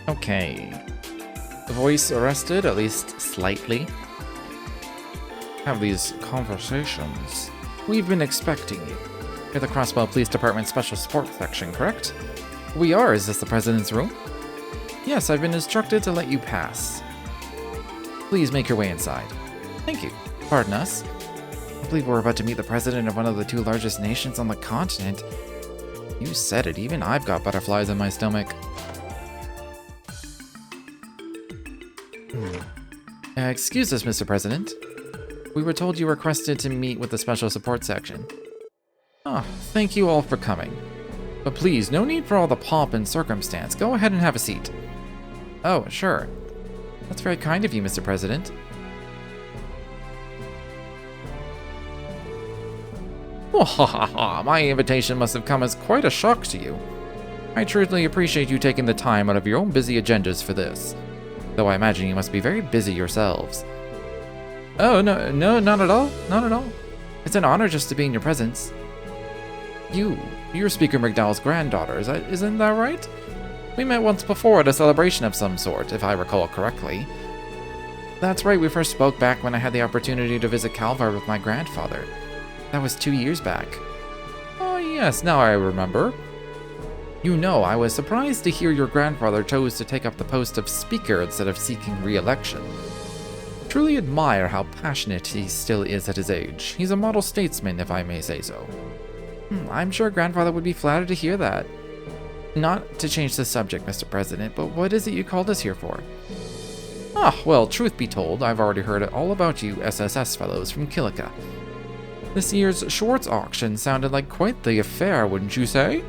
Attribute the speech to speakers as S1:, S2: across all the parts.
S1: Okay. Voice arrested, at least slightly. Have these conversations. We've been expecting you. You're the Crossbow Police Department Special Support Section, correct? We are. Is this the President's room? Yes, I've been instructed to let you pass. Please make your way inside. Thank you. Pardon us. I believe we're about to meet the President of one of the two largest nations on the continent. You said it. Even I've got butterflies in my stomach. Excuse us, Mr. President. We were told you requested to meet with the Special Support Section. Ah, thank you all for coming. But please, no need for all the pomp and circumstance. Go ahead and have a seat. Oh, sure. That's very kind of you, Mr. President. My invitation must have come as quite a shock to you. I truly appreciate you taking the time out of your own busy agendas for this. Though I imagine you must be very busy yourselves. Oh, no, not at all. Not at all. It's an honor just to be in your presence. You're Speaker McDowell's granddaughter, isn't that right? We met once before at a celebration of some sort, if I recall correctly. That's right, we first spoke back when I had the opportunity to visit Calvar with my grandfather. That was 2 years back. Oh yes, now I remember. You know, I was surprised to hear your grandfather chose to take up the post of Speaker instead of seeking re-election. Truly admire how passionate he still is at his age. He's a model statesman, if I may say so. I'm sure grandfather would be flattered to hear that. Not to change the subject, Mr. President, but what is it you called us here for? Ah, well, truth be told, I've already heard all about you SSS fellows from Kilika. This year's Schwartz auction sounded like quite the affair, wouldn't you say?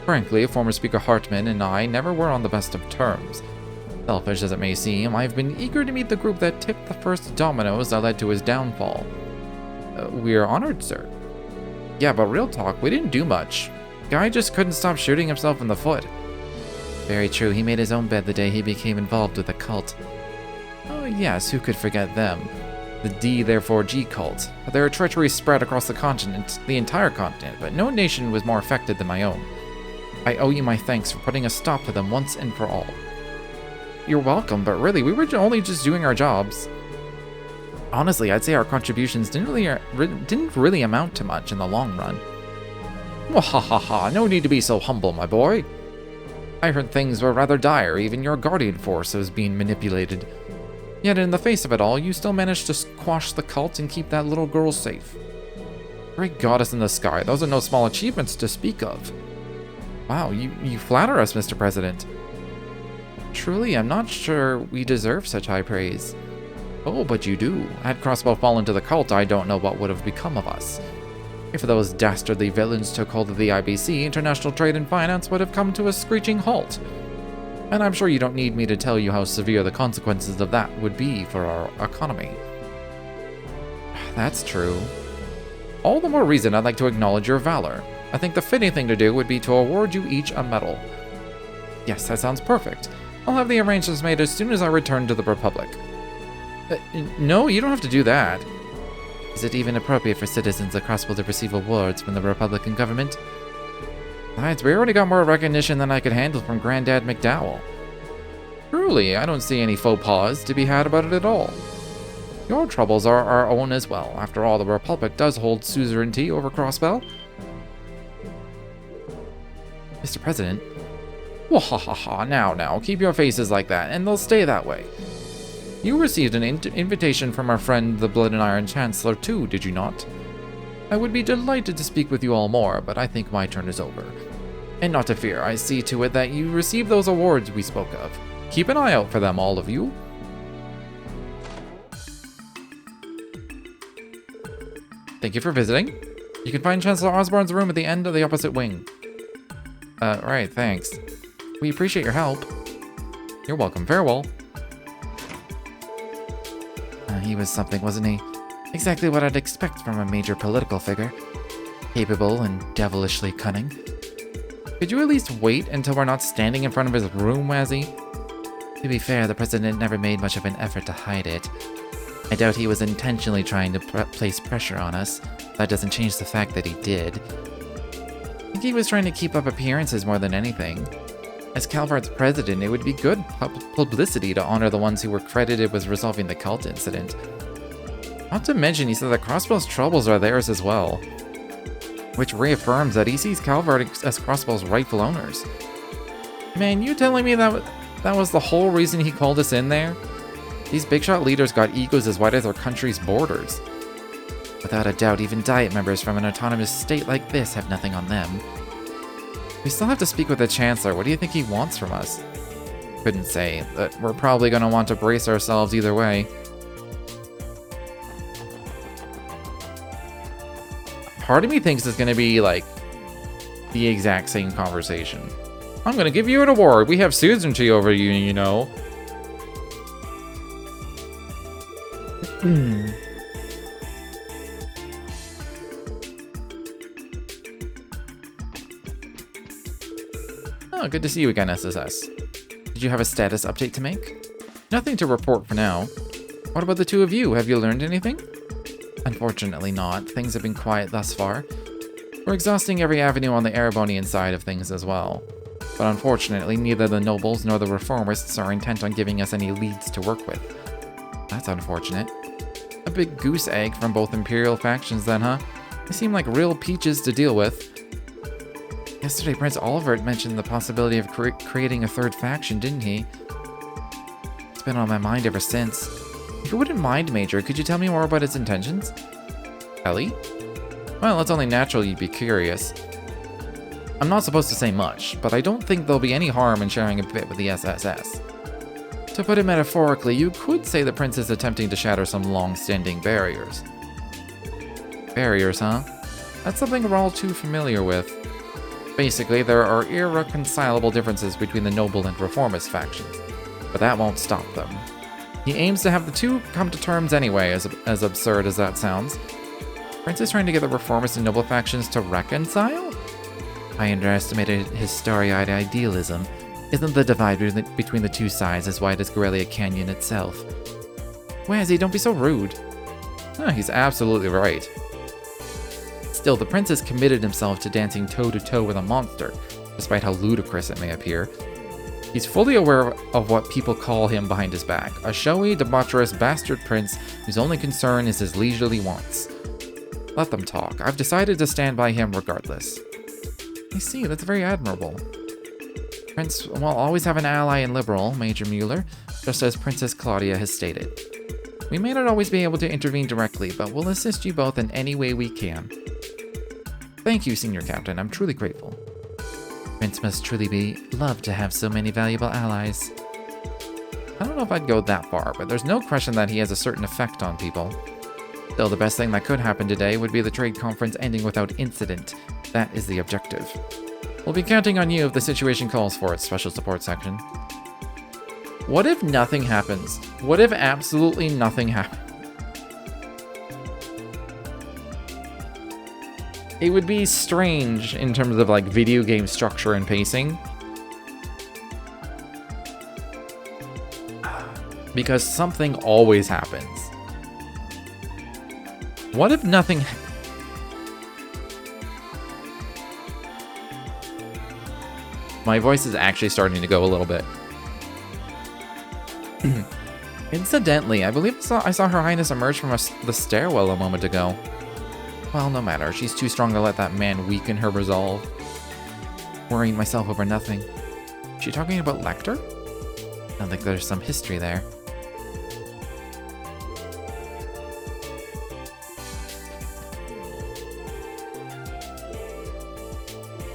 S1: Frankly, former Speaker Hartman and I never were on the best of terms. Selfish as it may seem, I've been eager to meet the group that tipped the first dominoes that led to his downfall. We're honored, sir. Yeah, but real talk, we didn't do much. Guy just couldn't stop shooting himself in the foot. Very true, he made his own bed the day he became involved with the cult. Oh yes, who could forget them? The D therefore G cult. Their treachery spread across the continent, the entire continent, but no nation was more affected than my own. I owe you my thanks for putting a stop to them once and for all. You're welcome, but really, we were only just doing our jobs. Honestly, I'd say our contributions didn't really amount to much in the long run. Wahahaha, no need to be so humble, my boy. I heard things were rather dire, even your guardian force was being manipulated. Yet in the face of it all, you still managed to squash the cult and keep that little girl safe. Great goddess in the sky, those are no small achievements to speak of. Wow, you flatter us, Mr. President. Truly, I'm not sure we deserve such high praise. Oh, but you do. Had Crossbow fallen to the cult, I don't know what would have become of us. If those dastardly villains took hold of the IBC, international trade and finance would have come to a screeching halt. And I'm sure you don't need me to tell you how severe the consequences of that would be for our economy. That's true. All the more reason I'd like to acknowledge your valor. I think the fitting thing to do would be to award you each a medal. Yes, that sounds perfect. I'll have the arrangements made as soon as I return to the Republic. No, you don't have to do that. Is it even appropriate for citizens of Crossbow to receive awards from the Republican government? Besides, we already got more recognition than I could handle from Granddad McDowell. Truly, I don't see any faux pas to be had about it at all. Your troubles are our own as well. After all, the Republic does hold suzerainty over Crossbow. Mr. President. Wahahaha, now, keep your faces like that, and they'll stay that way. You received an invitation from our friend, the Blood and Iron Chancellor, too, did you not? I would be delighted to speak with you all more, but I think my turn is over. And not to fear, I see to it that you receive those awards we spoke of. Keep an eye out for them, all of you. Thank you for visiting. You can find Chancellor Osborne's room at the end of the opposite wing. Right, thanks. We appreciate your help. You're welcome. Farewell. He was something, wasn't he? Exactly what I'd expect from a major political figure. Capable and devilishly cunning. Could you at least wait until we're not standing in front of his room, Wazzy? To be fair, the president never made much of an effort to hide it. I doubt he was intentionally trying to place pressure on us. That doesn't change the fact that he did. I think he was trying to keep up appearances more than anything. As Calvard's president, it would be good publicity to honor the ones who were credited with resolving the cult incident. Not to mention, he said that Crossbell's troubles are theirs as well, which reaffirms that he sees Calvard as Crossbell's rightful owners. Man, you telling me that was the whole reason he called us in there? These big shot leaders got egos as wide as their country's borders. Without a doubt, even Diet members from an autonomous state like this have nothing on them. We still have to speak with the Chancellor. What do you think he wants from us? Couldn't say, but we're probably going to want to brace ourselves either way. Part of me thinks it's going to be, like, the exact same conversation. I'm going to give you an award. We have suzerainty over you, you know. Oh, good to see you again, SSS. Did you have a status update to make? Nothing to report for now. What about the two of you? Have you learned anything? Unfortunately not. Things have been quiet thus far. We're exhausting every avenue on the Erebonian side of things as well. But unfortunately, neither the nobles nor the reformists are intent on giving us any leads to work with. That's unfortunate. A big goose egg from both Imperial factions then, huh? They seem like real peaches to deal with. Yesterday, Prince Olivert mentioned the possibility of creating a third faction, didn't he? It's been on my mind ever since. If you wouldn't mind, Major, could you tell me more about its intentions? Ellie? Well, it's only natural you'd be curious. I'm not supposed to say much, but I don't think there'll be any harm in sharing a bit with the SSS. To put it metaphorically, you could say the Prince is attempting to shatter some long-standing barriers. Barriers, huh? That's something we're all too familiar with. Basically, there are irreconcilable differences between the noble and reformist factions, but that won't stop them. He aims to have the two come to terms anyway, as absurd as that sounds. Prince is trying to get the reformist and noble factions to reconcile? I underestimated his starry-eyed idealism. Isn't the divide between the two sides as wide as Corellia Canyon itself? Wazzy, don't be so rude. Oh, he's absolutely right. Still, the Prince has committed himself to dancing toe-to-toe with a monster, despite how ludicrous it may appear. He's fully aware of what people call him behind his back, a showy, debaucherous bastard prince whose only concern is his leisurely wants. Let them talk. I've decided to stand by him regardless. I see, that's very admirable. Prince will always have an ally in Liberal, Major Mueller, just as Princess Claudia has stated. We may not always be able to intervene directly, but we'll assist you both in any way we can. Thank you, Senior Captain. I'm truly grateful. Prince must truly be loved to have so many valuable allies. I don't know if I'd go that far, but there's no question that he has a certain effect on people. Still, the best thing that could happen today would be the trade conference ending without incident. That is the objective. We'll be counting on you if the situation calls for it, Special Support Section. What if nothing happens? What if absolutely nothing happens? It would be strange in terms of like video game structure and pacing. Because something always happens. What if nothing... My voice is actually starting to go a little bit. Incidentally, I believe I saw Her Highness emerge from the stairwell a moment ago. Well, no matter. She's too strong to let that man weaken her resolve. Worrying myself over nothing. Is she talking about Lecter? I think there's some history there.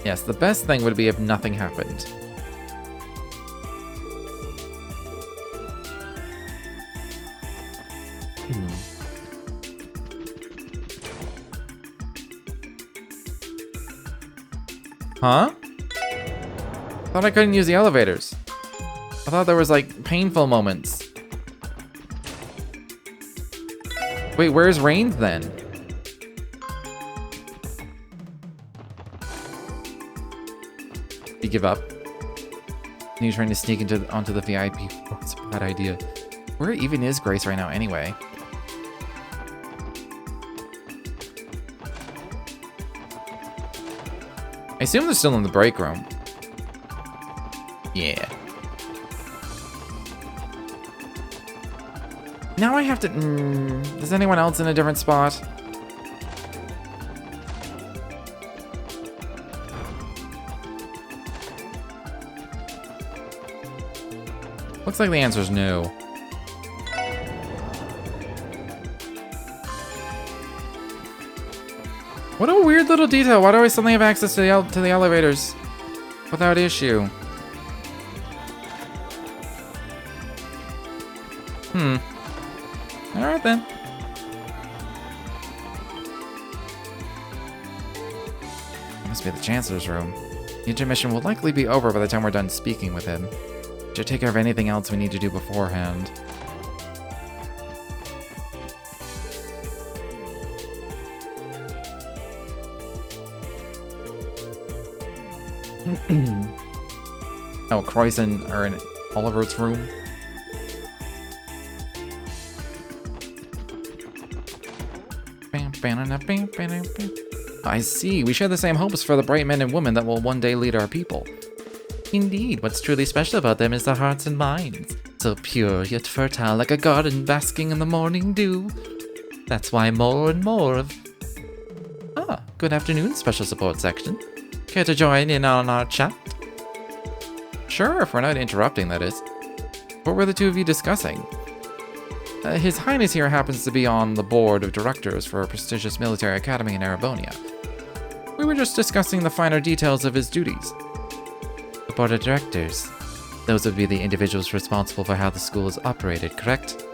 S1: Yes, the best thing would be if nothing happened. Huh? Thought I couldn't use the elevators. I thought there was like painful moments. Wait, where's Rains then? You give up? And you're trying to sneak onto the VIP. It's a bad idea. Where even is Grace right now anyway? I assume they're still in the break room. Yeah. Now I have to... is anyone else in a different spot? Looks like the answer's no. What a weird little detail. Why do I suddenly have access to the elevators without issue? Alright then. Must be the Chancellor's room. The intermission will likely be over by the time we're done speaking with him. Should take care of anything else we need to do beforehand. Oh, Croyson are in Oliver's room. I see. We share the same hopes for the bright men and women that will one day lead our people. Indeed, what's truly special about them is their hearts and minds. So pure yet fertile, like a garden basking in the morning dew. That's why more and more of... Ah, good afternoon, Special Support Section. Care to join in on our chat? Sure, if we're not interrupting, that is. What were the two of you discussing? His Highness here happens to be on the board of directors for a prestigious military academy in Arabonia. We were just discussing the finer details of his duties. The board of directors? Those would be the individuals responsible for how the school is operated, correct?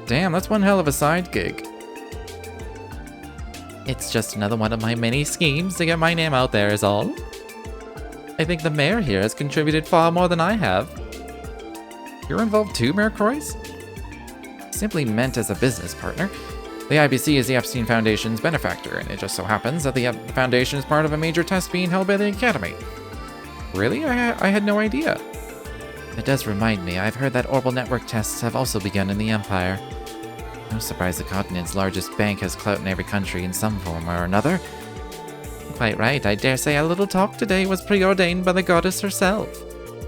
S1: Damn, that's one hell of a side gig. It's just another one of my many schemes to get my name out there is all. I think the mayor here has contributed far more than I have. You're involved too, Mayor Croyce? Simply meant as a business partner. The IBC is the Epstein Foundation's benefactor, and it just so happens that the Foundation is part of a major test being held by the Academy. Really? I had no idea. It does remind me, I've heard that orbital network tests have also begun in the Empire. No surprise the continent's largest bank has clout in every country in some form or another. Quite right, I dare say our little talk today was preordained by the goddess herself.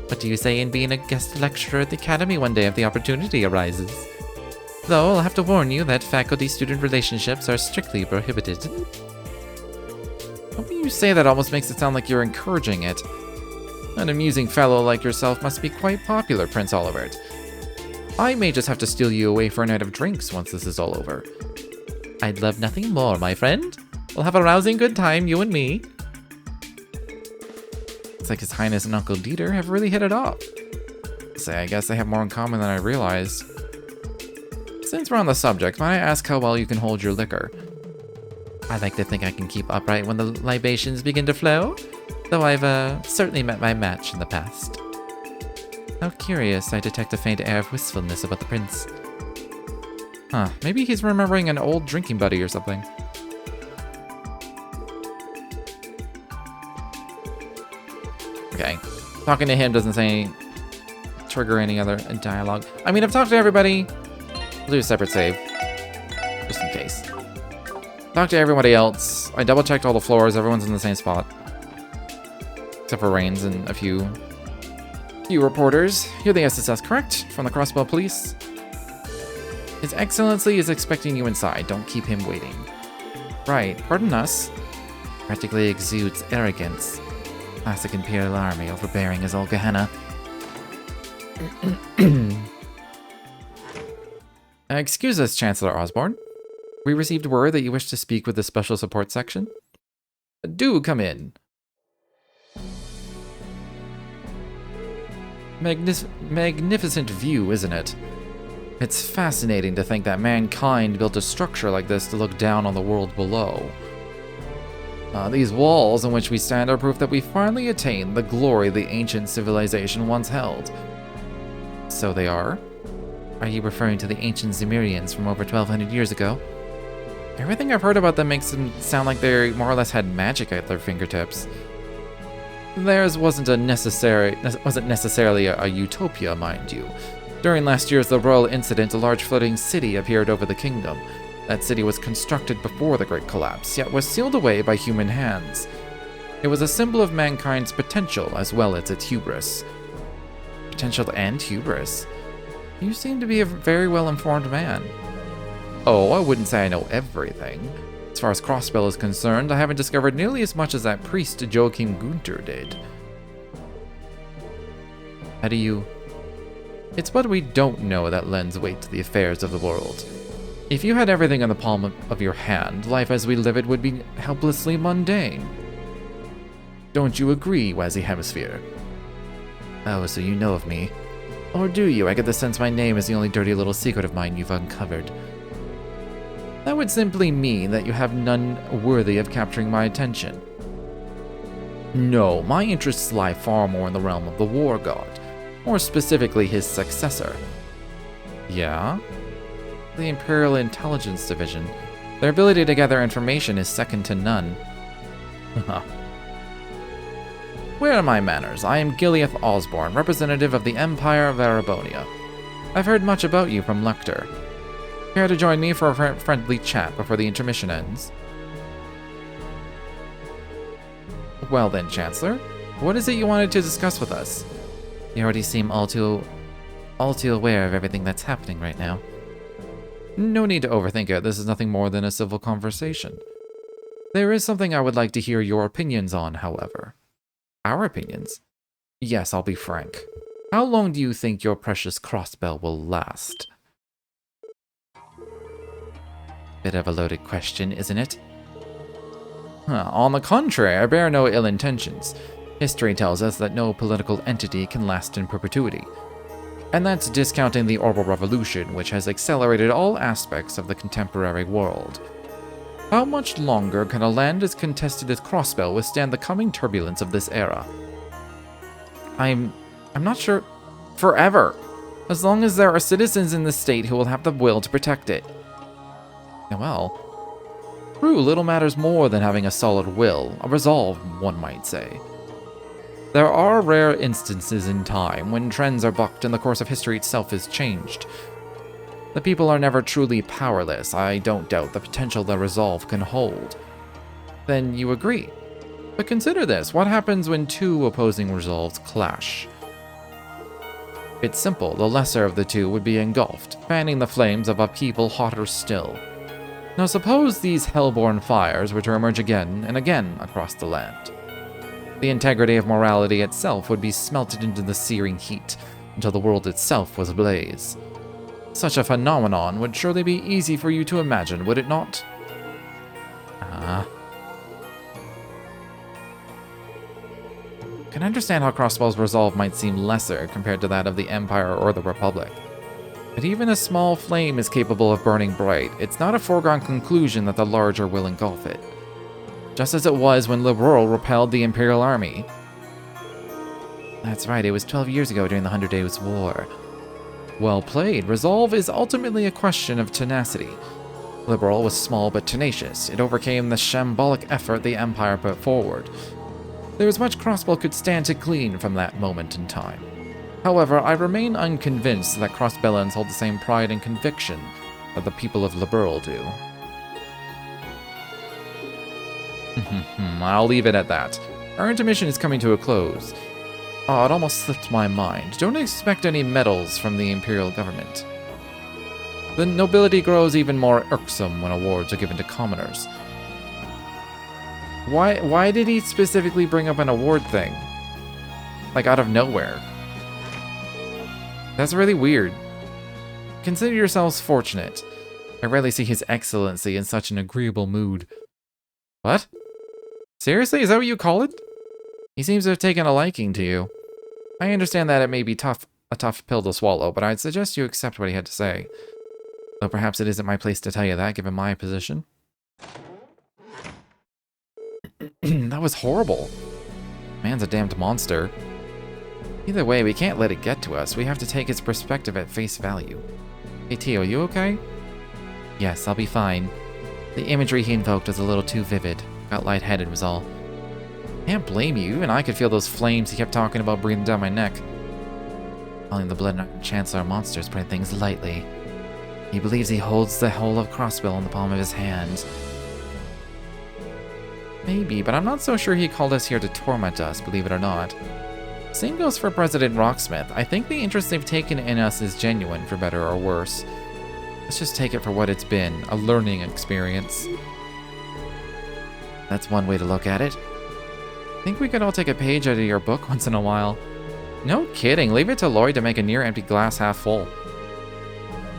S1: What do you say in being a guest lecturer at the Academy one day if the opportunity arises? Though I'll have to warn you that faculty-student relationships are strictly prohibited. The way you say that almost makes it sound like you're encouraging it. An amusing fellow like yourself must be quite popular, Prince Olivert. I may just have to steal you away for a night of drinks once this is all over. I'd love nothing more, my friend. We'll have a rousing good time, you and me. It's like His Highness and Uncle Dieter have really hit it off. I guess they have more in common than I realized. Since we're on the subject, might I ask how well you can hold your liquor? I like to think I can keep upright when the libations begin to flow, though I've certainly met my match in the past. How curious, I detect a faint air of wistfulness about the prince. Huh, maybe he's remembering an old drinking buddy or something. Okay, talking to him doesn't say trigger any other dialogue. I mean, I've talked to everybody. I'll do a separate save, just in case. Talk to everybody else. I double checked all the floors. Everyone's in the same spot, except for Rains and a few reporters. You're the SSS, correct? From the Crossbow Police. His Excellency is expecting you inside. Don't keep him waiting. Right. Pardon us. Practically exudes arrogance. Classic Imperial Army, overbearing as all Gehenna. Excuse us, Chancellor Osborne. We received word that you wish to speak with the Special Support Section. Do come in. Magnificent view, isn't it? It's fascinating to think that mankind built a structure like this to look down on the world below. These walls in which we stand are proof that we finally attained the glory the ancient civilization once held. So they are? Are you referring to the ancient Zemirians from over 1200 years ago? Everything I've heard about them makes them sound like they more or less had magic at their fingertips. Theirs wasn't necessarily a utopia, mind you. During last year's The Royal Incident, a large floating city appeared over the kingdom. That city was constructed before the Great Collapse, yet was sealed away by human hands. It was a symbol of mankind's potential as well as its hubris. potential and hubris. You seem to be a very well-informed man. Oh, I wouldn't say I know everything. As far as Crossbell is concerned, I haven't discovered nearly as much as that priest Joachim Gunther did. How do you... It's what we don't know that lends weight to the affairs of the world. If you had everything in the palm of your hand, life as we live it would be helplessly mundane. Don't you agree, Wazzy Hemisphere? Oh, so you know of me. Or do you? I get the sense my name is the only dirty little secret of mine you've uncovered. That would simply mean that you have none worthy of capturing my attention. No, my interests lie far more in the realm of the War God, more specifically his successor. Yeah? The Imperial Intelligence Division. Their ability to gather information is second to none. Where are my manners? I am Gileath Osborne, representative of the Empire of Arabonia. I've heard much about you from Lecter. Care to join me for a friendly chat before the intermission ends? Well then, Chancellor, what is it you wanted to discuss with us? You already seem all too aware of everything that's happening right now. No need to overthink it. This is nothing more than a civil conversation. There is something I would like to hear your opinions on, however. Our opinions? Yes, I'll be frank. How long do you think your precious crossbell will last? Bit of a loaded question, isn't it? On the contrary, I bear no ill intentions. History tells us that no political entity can last in perpetuity. And that's discounting the Orbital Revolution, which has accelerated all aspects of the contemporary world. How much longer can a land as contested as Crossbell withstand the coming turbulence of this era? I'm not sure. Forever. As long as there are citizens in the state who will have the will to protect it. Well, true, little matters more than having a solid will, a resolve, one might say. There are rare instances in time when trends are bucked and the course of history itself is changed. The people are never truly powerless. I don't doubt the potential their resolve can hold. Then you agree. But consider this. What happens when two opposing resolves clash? It's simple. The lesser of the two would be engulfed, fanning the flames of a people hotter still. Now suppose these hellborn fires were to emerge again and again across the land. The integrity of morality itself would be smelted into the searing heat until the world itself was ablaze. Such a phenomenon would surely be easy for you to imagine, would it not? Can understand how Crossbell's resolve might seem lesser compared to that of the Empire or the Republic. But even a small flame is capable of burning bright. It's not a foregone conclusion that the larger will engulf it. Just as it was when Liberal repelled the Imperial Army. That's right, it was 12 years ago during the 100 Days War. Well played. Resolve is ultimately a question of tenacity. Liberal was small but tenacious. It overcame the shambolic effort the Empire put forward. There was much Crossbell could stand to glean from that moment in time. However, I remain unconvinced that Crossbellans hold the same pride and conviction that the people of Liberal do. I'll leave it at that. Our intermission is coming to a close. Oh, it almost slipped my mind. Don't expect any medals from the Imperial government. The nobility grows even more irksome when awards are given to commoners. Why did he specifically bring up an award thing? Like, out of nowhere. That's really weird. Consider yourselves fortunate. I rarely see His Excellency in such an agreeable mood. What? Seriously? Is that what you call it? He seems to have taken a liking to you. I understand that it may be a tough pill to swallow, but I'd suggest you accept what he had to say. Though perhaps it isn't my place to tell you that, given my position. That was horrible. Man's a damned monster. Either way, we can't let it get to us. We have to take his perspective at face value. Hey T, are you okay? Yes, I'll be fine. The imagery he invoked was a little too vivid. Got lightheaded was all. Can't blame you. Even I could feel those flames he kept talking about breathing down my neck. Calling the Blood Chancellor monsters, putting things lightly. He believes he holds the whole of Crossbell in the palm of his hand. Maybe, but I'm not so sure he called us here to torment us, believe it or not. Same goes for President Rocksmith. I think the interest they've taken in us is genuine, for better or worse. Let's just take it for what it's been, a learning experience. That's one way to look at it. I think we could all take a page out of your book once in a while. No kidding, leave it to Lloyd to make a near-empty glass half full.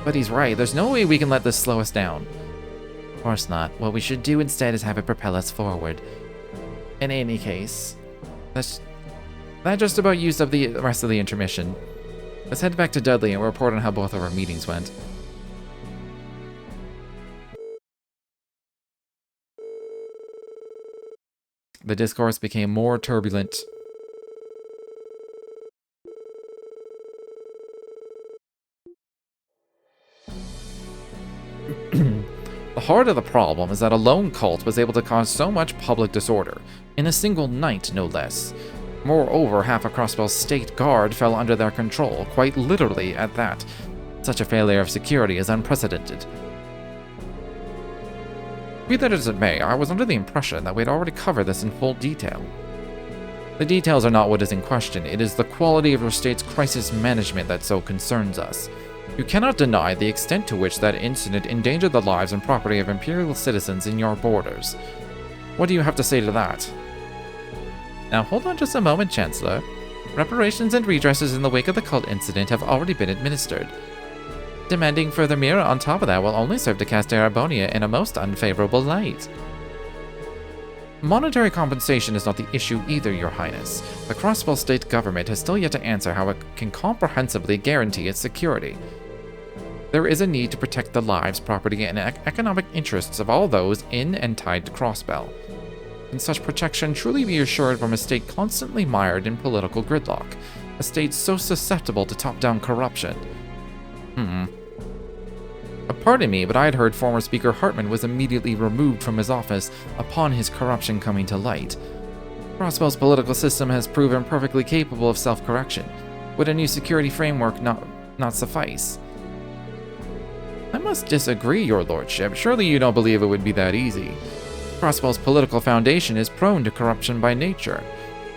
S1: But he's right, there's no way we can let this slow us down. Of course not. What we should do instead is have it propel us forward. In any case, that just about used up the rest of the intermission. Let's head back to Dudley and report on how both of our meetings went. The discourse became more turbulent. The heart of the problem is that a lone cult was able to cause so much public disorder, in a single night no less. Moreover, half of Crossbell's state guard fell under their control, quite literally at that. Such a failure of security is unprecedented. Be that as it may, I was under the impression that we'd already covered this in full detail. The details are not what is in question, it is the quality of your state's crisis management that so concerns us. You cannot deny the extent to which that incident endangered the lives and property of Imperial citizens in your borders. What do you have to say to that? Now hold on just a moment, Chancellor. Reparations and redresses in the wake of the cult incident have already been administered. Demanding further mirror on top of that will only serve to cast Arabonia in a most unfavorable light. Monetary compensation is not the issue either, Your Highness. The Crossbell state government has still yet to answer how it can comprehensively guarantee its security. There is a need to protect the lives, property, and economic interests of all those in and tied to Crossbell. Can such protection truly be assured from a state constantly mired in political gridlock? A state so susceptible to top-down corruption? Pardon me, but I had heard former Speaker Hartman was immediately removed from his office upon his corruption coming to light. Crossbell's political system has proven perfectly capable of self-correction. Would a new security framework not suffice? I must disagree, Your Lordship. Surely you don't believe it would be that easy. Crossbell's political foundation is prone to corruption by nature.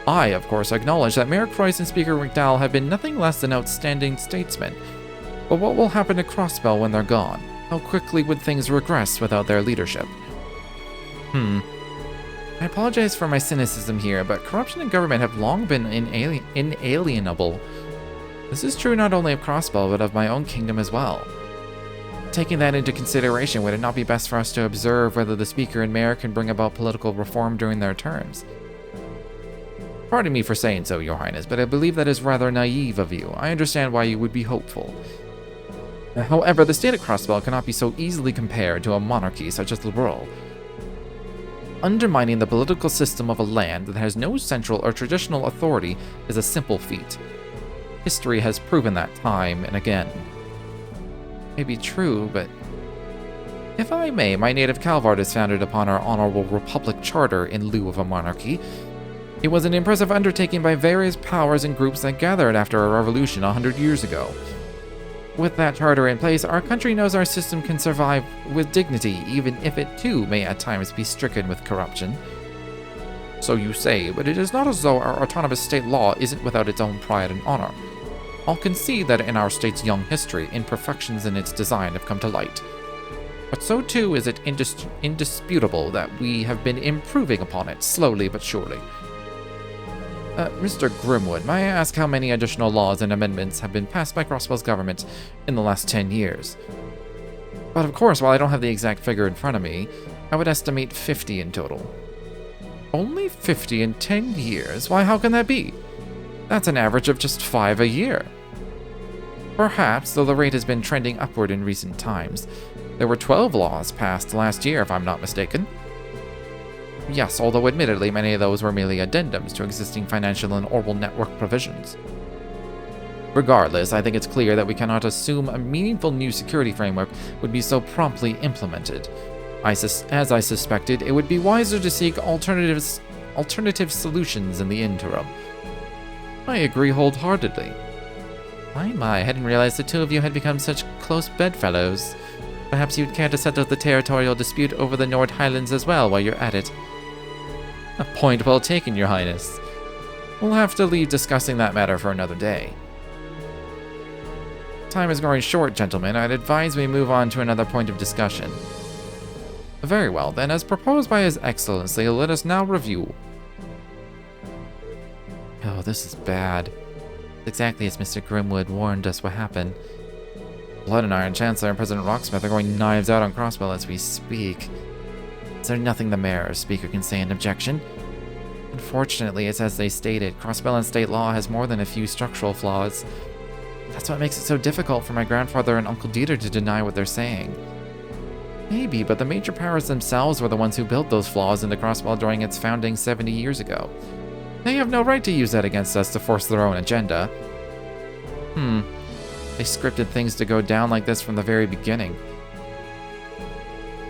S1: I, of course, acknowledge that Mayor Croix and Speaker McDowell have been nothing less than outstanding statesmen. But what will happen to Crossbell when they're gone? How quickly would things regress without their leadership? I apologize for my cynicism here, but corruption and government have long been inalienable. This is true not only of Crossbell, but of my own kingdom as well. Taking that into consideration, would it not be best for us to observe whether the Speaker and Mayor can bring about political reform during their terms? Pardon me for saying so, Your Highness, but I believe that is rather naive of you. I understand why you would be hopeful. However, the state of Crossbell cannot be so easily compared to a monarchy such as Liberal. Undermining the political system of a land that has no central or traditional authority is a simple feat. History has proven that time and again. May be true, but if I may, my native Calvard is founded upon our honorable Republic Charter in lieu of a monarchy. It was an impressive undertaking by various powers and groups that gathered after a revolution 100 years ago. With that charter in place, our country knows our system can survive with dignity, even if it too may at times be stricken with corruption. So you say, but it is not as though our autonomous state law isn't without its own pride and honor. I'll concede that in our state's young history, imperfections in its design have come to light. But so too is it indisputable that we have been improving upon it, slowly but surely. Mr. Grimwood, may I ask how many additional laws and amendments have been passed by Crossbell's government in the last 10 years? But of course, while I don't have the exact figure in front of me, I would estimate 50 in total. Only 50 in 10 years? Why, how can that be? That's an average of just 5 a year. Perhaps, though the rate has been trending upward in recent times. There were 12 laws passed last year, if I'm not mistaken. Yes, although admittedly many of those were merely addendums to existing financial and oral network provisions. Regardless, I think it's clear that we cannot assume a meaningful new security framework would be so promptly implemented. As I suspected, it would be wiser to seek alternative solutions in the interim. I agree wholeheartedly. My, I hadn't realized the two of you had become such close bedfellows. Perhaps you'd care to settle the territorial dispute over the Nord Highlands as well while you're at it. A point well taken, Your Highness. We'll have to leave discussing that matter for another day. Time is growing short, gentlemen. I'd advise we move on to another point of discussion. Very well, then, as proposed by His Excellency, let us now review. Oh, this is bad. Exactly as Mr. Grimwood warned us what happened. Blood and Iron Chancellor and President Rocksmith are going knives out on Crossbell as we speak. Is there nothing the mayor or speaker can say in objection? Unfortunately, it's as they stated, Crossbell and state law has more than a few structural flaws. That's what makes it so difficult for my grandfather and Uncle Dieter to deny what they're saying. Maybe, but the major powers themselves were the ones who built those flaws into Crossbell during its founding 70 years ago. They have no right to use that against us to force their own agenda. They scripted things to go down like this from the very beginning.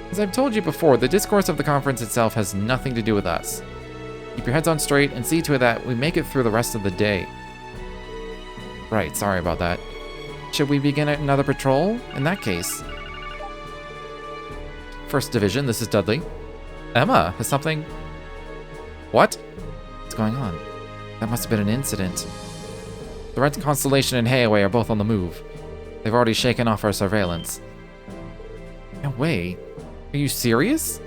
S1: As I've told you before, the discourse of the conference itself has nothing to do with us. Keep your heads on straight and see to it that we make it through the rest of the day. Right, sorry about that. Should we begin another patrol? In that case... First Division, this is Dudley. Emma, has something... What? What's going on? That must have been an incident. The Red Constellation and Hayaway are both on the move. They've already shaken off our surveillance. No way. Are you serious?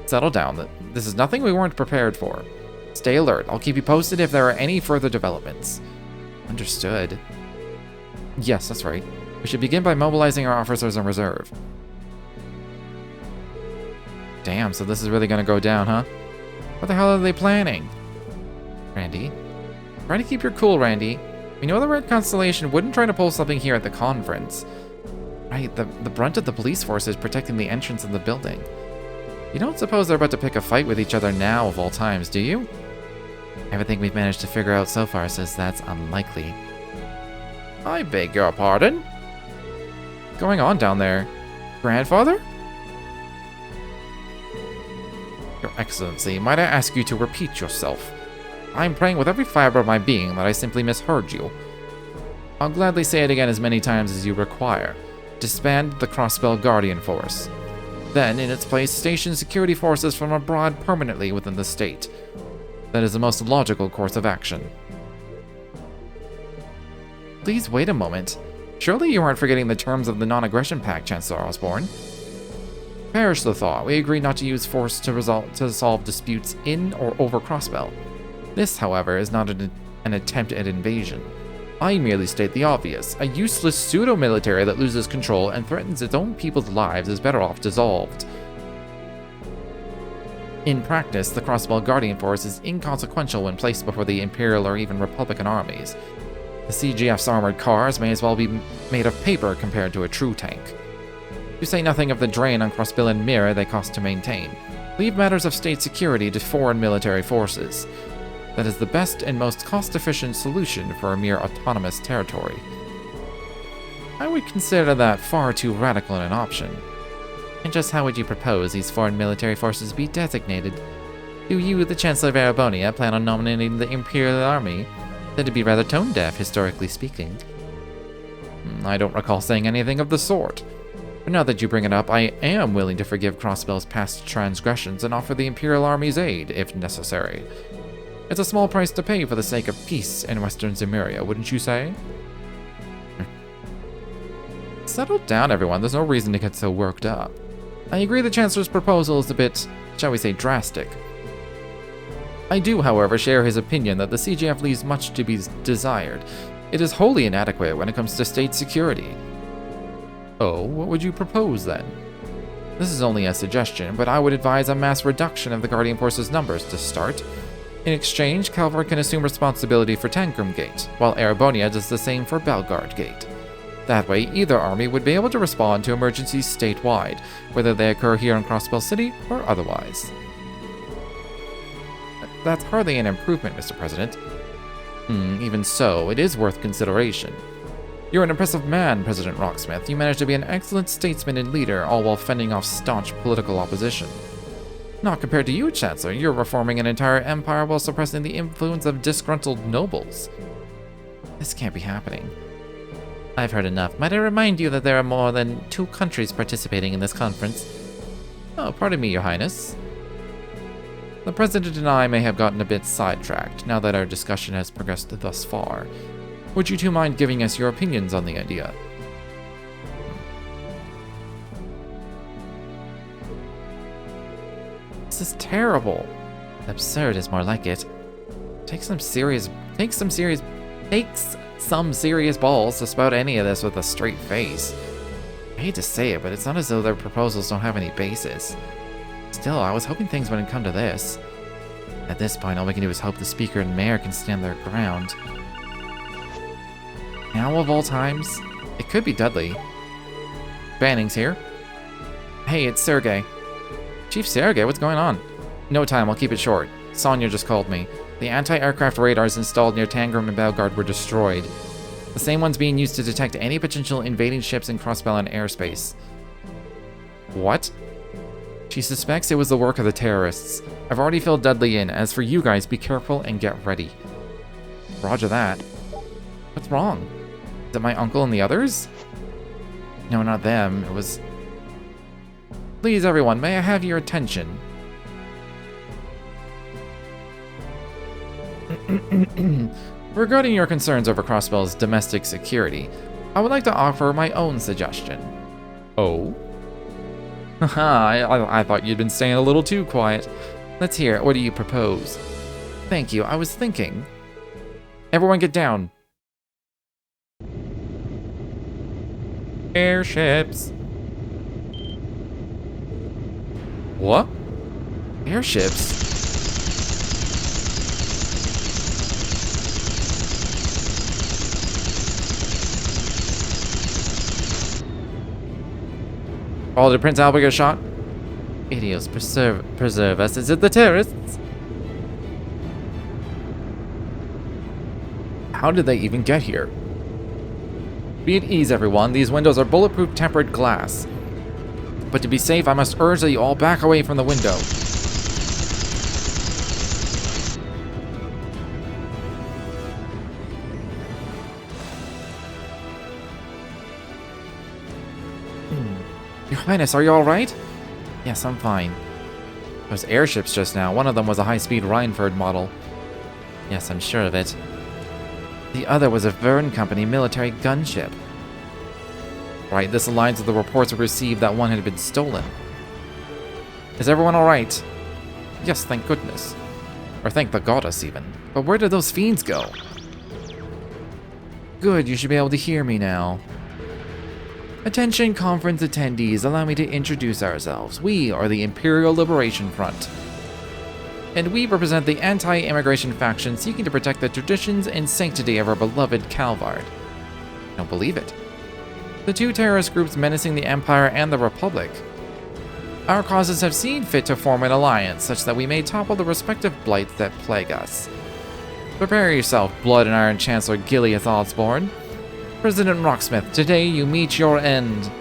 S1: Settle down. This is nothing we weren't prepared for. Stay alert. I'll keep you posted if there are any further developments. Understood. Yes, that's right. We should begin by mobilizing our officers in reserve. Damn, so this is really gonna go down, huh? What the hell are they planning? Randy? Try to keep your cool, Randy. We know the Red Constellation wouldn't try to pull something here at the conference. Right, the brunt of the police force is protecting the entrance of the building. You don't suppose they're about to pick a fight with each other now of all times, do you? Everything we've managed to figure out so far says that's unlikely. I beg your pardon? What's going on down there? Grandfather? Your Excellency, might I ask you to repeat yourself? I'm praying with every fiber of my being that I simply misheard you. I'll gladly say it again as many times as you require. Disband the Crossbell Guardian Force. Then, in its place, station security forces from abroad permanently within the state. That is the most logical course of action. Please wait a moment. Surely you aren't forgetting the terms of the Non-Aggression Pact, Chancellor Osborne. Perish the thought. We agreed not to use force to solve disputes in or over Crossbell. This, however, is not an attempt at invasion. I merely state the obvious. A useless pseudo-military that loses control and threatens its own people's lives is better off dissolved. In practice, the Crossbell Guardian Force is inconsequential when placed before the Imperial or even Republican armies. The CGF's armored cars may as well be made of paper compared to a true tank. To say nothing of the drain on Crossbell and Mirror they cost to maintain. Leave matters of state security to foreign military forces. That is the best and most cost-efficient solution for a mere autonomous territory. I would consider that far too radical an option. And just how would you propose these foreign military forces be designated? Do you, the Chancellor of Arabonia, plan on nominating the Imperial Army? That'd be rather tone-deaf, historically speaking. I don't recall saying anything of the sort. But now that you bring it up, I am willing to forgive Crossbell's past transgressions and offer the Imperial Army's aid, if necessary. It's a small price to pay for the sake of peace in Western Zemuria, wouldn't you say? Settle down, everyone. There's no reason to get so worked up. I agree the Chancellor's proposal is a bit, shall we say, drastic. I do, however, share his opinion that the CGF leaves much to be desired. It is wholly inadequate when it comes to state security. Oh, what would you propose, then? This is only a suggestion, but I would advise a mass reduction of the Guardian Force's numbers to start. In exchange, Calvert can assume responsibility for Tangram Gate, while Arabonia does the same for Belgard Gate. That way, either army would be able to respond to emergencies statewide, whether they occur here in Crossbell City or otherwise. That's hardly an improvement, Mr. President. Even so, it is worth consideration. You're an impressive man, President Rocksmith. You managed to be an excellent statesman and leader, all while fending off staunch political opposition. Not compared to you, Chancellor. You're reforming an entire empire while suppressing the influence of disgruntled nobles. This can't be happening. I've heard enough. Might I remind you that there are more than 2 countries participating in this conference? Oh, pardon me, Your Highness. The President and I may have gotten a bit sidetracked now that our discussion has progressed thus far. Would you two mind giving us your opinions on the idea? This is terrible. Absurd is more like it. Takes some serious balls to spout any of this with a straight face. I hate to say it, but it's not as though their proposals don't have any basis. Still, I was hoping things wouldn't come to this. At this point, all we can do is hope the Speaker and Mayor can stand their ground. Now of all times, it could be Dudley. Banning's here. Hey, it's Sergey. Chief Sergey, what's going on? No time, I'll keep it short. Sonya just called me. The anti-aircraft radars installed near Tangram and Belgard were destroyed. The same ones being used to detect any potential invading ships in cross-Balan airspace. What? She suspects it was the work of the terrorists. I've already filled Dudley in. As for you guys, be careful and get ready. Roger that. What's wrong? Is it my uncle and the others? No, not them. It was... Please, everyone, may I have your attention? Regarding your concerns over Crossbell's domestic security, I would like to offer my own suggestion. Oh? Haha, I thought you'd been staying a little too quiet. Let's hear it. What do you propose? Thank you, I was thinking. Everyone get down. Airships. What? Airships? Oh, did Prince Albert get shot? Idiots, preserve us. Is it the terrorists? How did they even get here? Be at ease, everyone. These windows are bulletproof tempered glass. But to be safe, I must urge that you all back away from the window. Your Highness, are you alright? Yes, I'm fine. Those airships just now. One of them was a high-speed Rhineford model. Yes, I'm sure of it. The other was a Verne Company military gunship. Right, this aligns with the reports we received that one had been stolen. Is everyone alright? Yes, thank goodness. Or thank the goddess, even. But where did those fiends go? Good, you should be able to hear me now. Attention conference attendees, allow me to introduce ourselves. We are the Imperial Liberation Front. And we represent the anti-immigration faction seeking to protect the traditions and sanctity of our beloved Calvard. I don't believe it. The two terrorist groups menacing the Empire and the Republic. Our causes have seen fit to form an alliance such that we may topple the respective blights that plague us. Prepare yourself, Blood and Iron Chancellor Gileath Osborne. President Rocksmith, today you meet your end.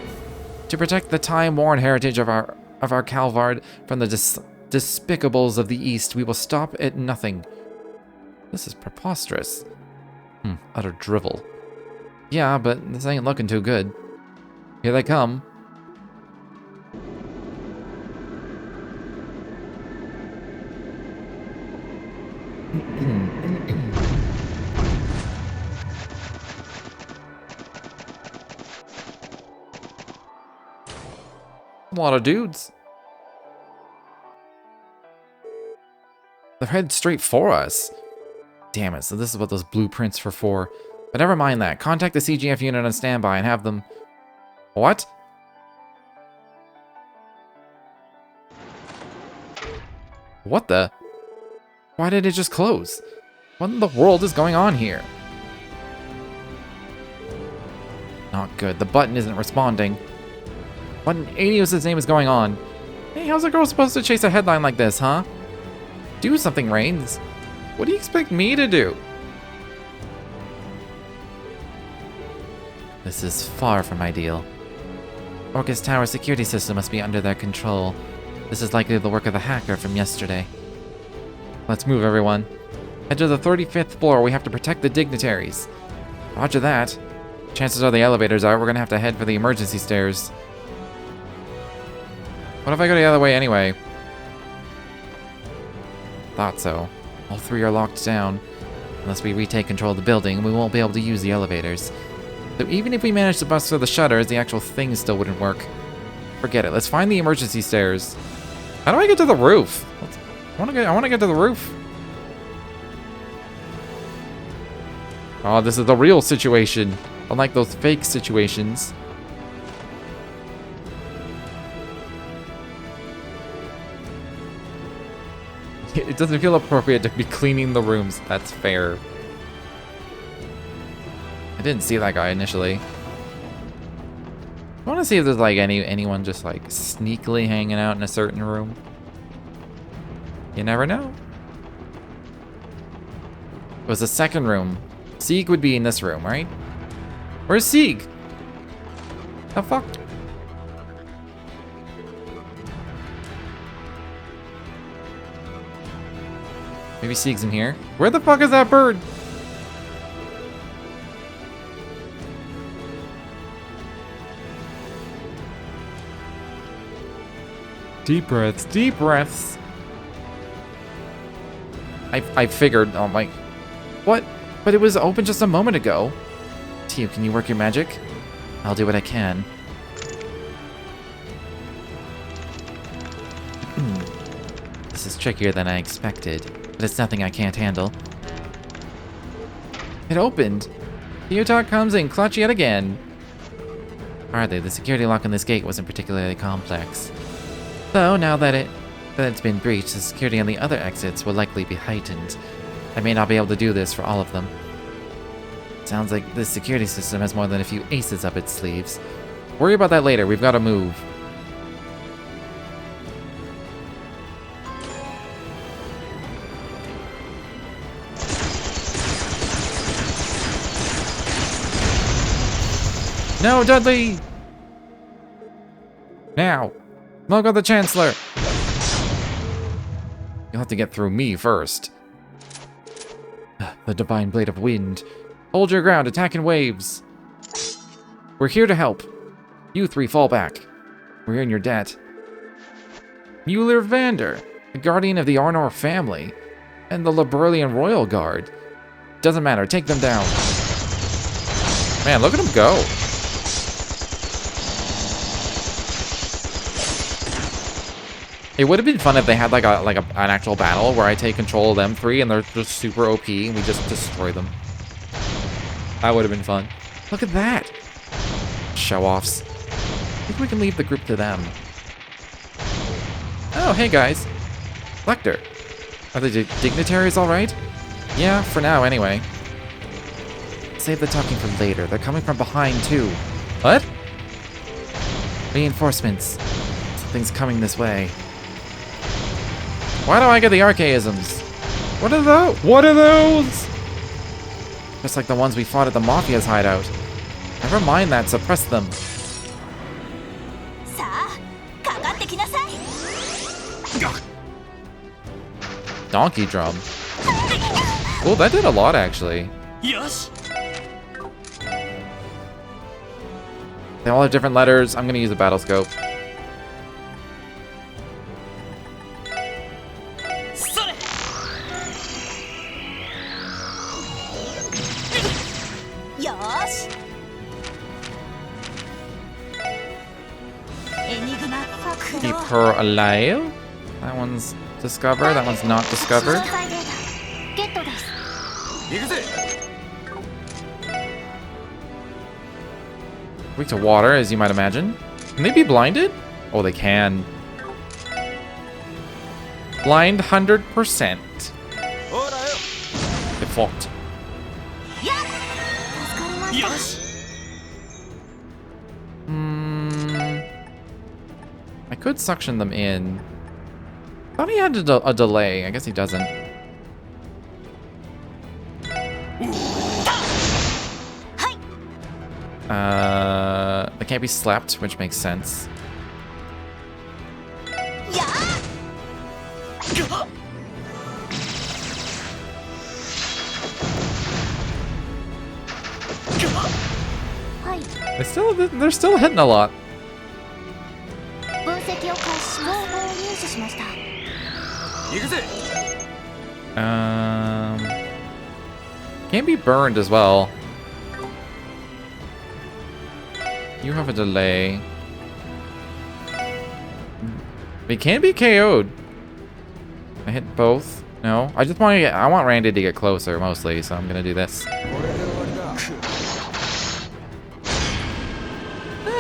S1: To protect the time-worn heritage of our Calvard from the despicables of the East, we will stop at nothing. This is preposterous. Utter drivel. Yeah, but this ain't looking too good. Here they come. A lot of dudes. They're headed straight for us. Damn it, so this is what those blueprints were for. But never mind that. Contact the CGF unit on standby and have them... What? What the? Why did it just close? What in the world is going on here? Not good. The button isn't responding. What in Adios' name is going on? Hey, how's a girl supposed to chase a headline like this, huh? Do something, Reigns. What do you expect me to do? This is far from ideal. Orchis Tower security system must be under their control. This is likely the work of the hacker from yesterday. Let's move, everyone. Head to the 35th floor. We have to protect the dignitaries. Roger that. Chances are the elevators are. We're gonna have to head for the emergency stairs. What if I go the other way anyway? Thought so. All 3 are locked down. Unless we retake control of the building, we won't be able to use the elevators. So even if we manage to bust through the shutters, the actual thing still wouldn't work. Forget it. Let's find the emergency stairs. How do I get to the roof? I want to get to the roof. Oh, this is the real situation. Unlike those fake situations. It doesn't feel appropriate to be cleaning the rooms. That's fair. I didn't see that guy initially. I want to see if there's like anyone just like sneakily hanging out in a certain room. You never know. It was the second room. Sieg would be in this room, right? Where's Sieg? The fuck? Maybe Sieg's in here. Where the fuck is that bird? Deep breaths, deep breaths. I figured, oh my, what? But it was open just a moment ago. Tio, can you work your magic? I'll do what I can. This is trickier than I expected, but it's nothing I can't handle. It opened. Tio comes in clutch yet again. Hardly, the security lock on this gate wasn't particularly complex. Though, now that it's been breached, the security on the other exits will likely be heightened. I may not be able to do this for all of them. Sounds like this security system has more than a few aces up its sleeves. Worry about that later, we've got to move. No, Dudley! Now! Smoke out the Chancellor! You'll have to get through me first. The Divine Blade of Wind. Hold your ground, attack in waves. We're here to help. You 3 fall back. We're in your debt. Mueller Vander, the guardian of the Arnor family, and the Liberalian Royal Guard. Doesn't matter, take them down. Man, look at them go. It would have been fun if they had like an actual battle where I take control of them 3 and they're just super OP and we just destroy them. That would have been fun. Look at that. Show-offs. I think we can leave the group to them. Oh, hey guys. Lecter. Are the dignitaries alright? Yeah, for now anyway. Save the talking for later. They're coming from behind too. What? Reinforcements. Something's coming this way. Why do I get the archaisms? What are those? What are those? Just like the ones we fought at the Mafia's hideout. Never mind that, suppress them. Donkey drum. Oh, that did a lot actually.
S2: Yes.
S1: They all have different letters. I'm gonna use a battle scope. Keep her alive. That one's discovered. That one's not discovered. Weak to water, as you might imagine. Can they be blinded? Oh, they can. Blind 100%. Default. I could suction them in. Thought he had a delay. I guess he doesn't. They can't be slapped, which makes sense. They're still hitting a lot. Can't be burned as well. You have a delay. It can be KO'd. I hit both. No, I just want to I want Randy to get closer mostly, so I'm gonna do this.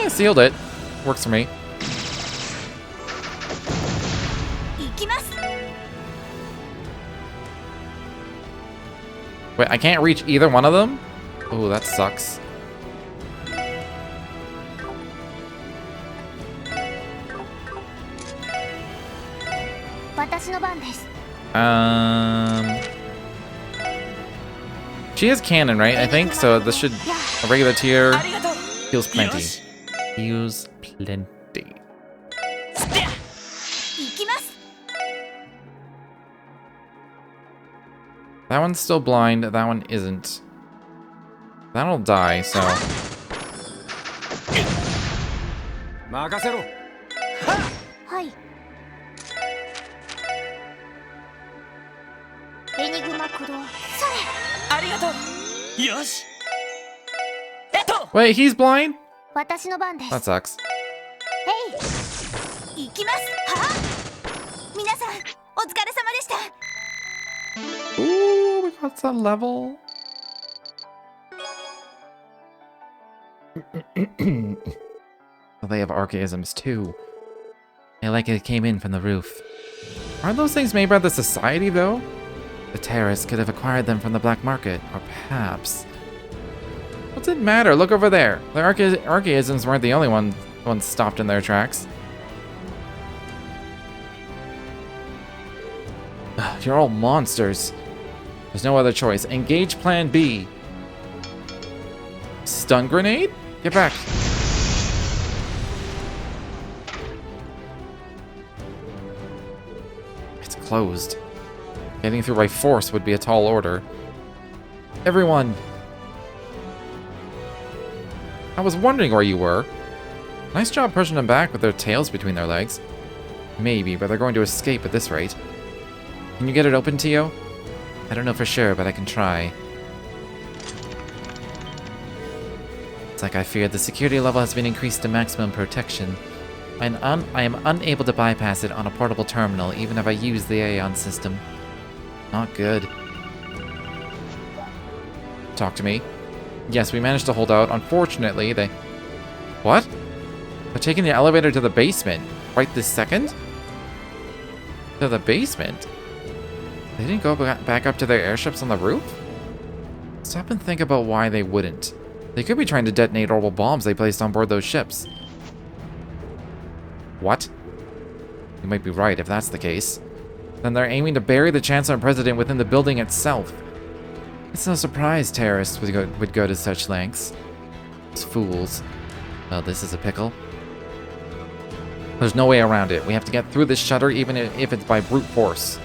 S1: Sealed it. Works for me. Wait, I can't reach either one of them? Oh, that sucks. She has cannon, right? I think so. This should a regular tier heals plenty. Heals plenty. That one's still blind. That one isn't. That'll die. So. Wait, he's blind? That sucks. Ooh, we got that level. Well, they have archaisms too. They like it came in from the roof. Aren't those things made by the Society, though? The terrorists could have acquired them from the black market, or perhaps... What's it matter? Look over there. The archaisms weren't the only ones stopped in their tracks. You're all monsters. There's no other choice. Engage Plan B. Stun grenade? Get back. It's closed. Getting through by force would be a tall order. Everyone! I was wondering where you were. Nice job pushing them back with their tails between their legs. Maybe, but they're going to escape at this rate. Can you get it open, Tio? I don't know for sure, but I can try. It's like I feared. The security level has been increased to maximum protection. I am unable to bypass it on a portable terminal, even if I use the Aeon system. Not good. Talk to me. Yes, we managed to hold out. Unfortunately, they... What? They're taking the elevator to the basement. Right this second? To the basement? They didn't go back up to their airships on the roof? Stop and think about why they wouldn't. They could be trying to detonate orbital bombs they placed on board those ships. What? You might be right if that's the case. Then they're aiming to bury the Chancellor and President within the building itself. It's no surprise terrorists would go to such lengths. Those fools. Well, this is a pickle. There's no way around it. We have to get through this shutter even if it's by brute force.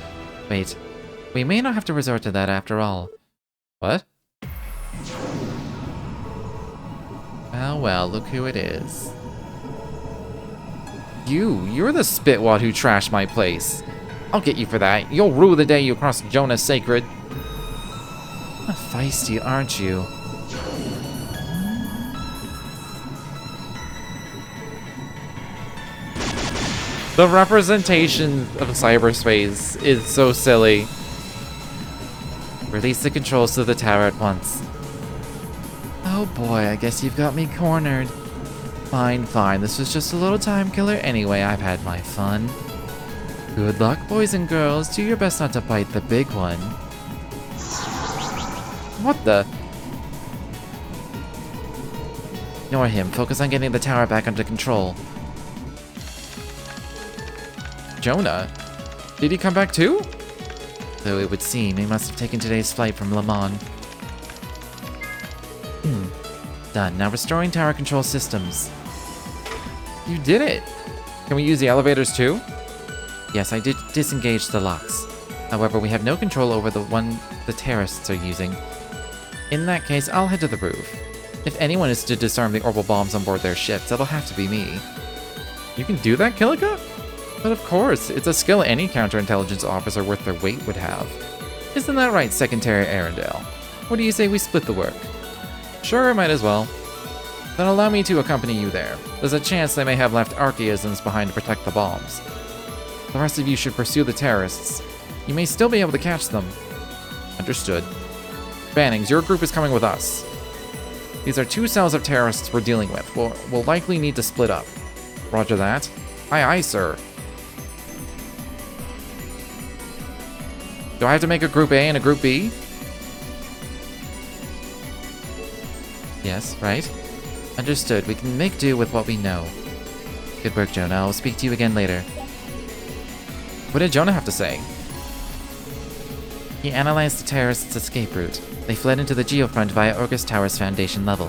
S1: Wait. We may not have to resort to that after all. What? Well, look who it is. You're the spitwad who trashed my place. I'll get you for that. You'll rue the day you crossed Jonah's sacred. Feisty, aren't you? The representation of cyberspace is so silly. Release the controls to the tower at once. Oh boy, I guess you've got me cornered. Fine. This was just a little time killer anyway. I've had my fun. Good luck, boys and girls. Do your best not to bite the big one. What the? Ignore him. Focus on getting the tower back under control. Jonah? Did he come back too? Though it would seem he must have taken today's flight from Le Mans. Done. Now restoring tower control systems. You did it! Can we use the elevators too? Yes, I did disengage the locks. However, we have no control over the one the terrorists are using. In that case, I'll head to the roof. If anyone is to disarm the orbital bombs on board their ships, it'll have to be me. You can do that, Kilika? But of course, it's a skill any counterintelligence officer worth their weight would have. Isn't that right, Secretary Arendelle? What do you say we split the work? Sure, might as well. Then allow me to accompany you there. There's a chance they may have left archaisms behind to protect the bombs. The rest of you should pursue the terrorists. You may still be able to catch them. Understood. Bannings, your group is coming with us. These are 2 cells of terrorists we're dealing with. We'll likely need to split up. Roger that. Aye, aye, sir. Do I have to make a Group A and a Group B? Yes, right. Understood. We can make do with what we know. Good work, Jonah. I'll speak to you again later. What did Jonah have to say? He analyzed the terrorists' escape route. They fled into the geofront via Orchis Tower's foundation level.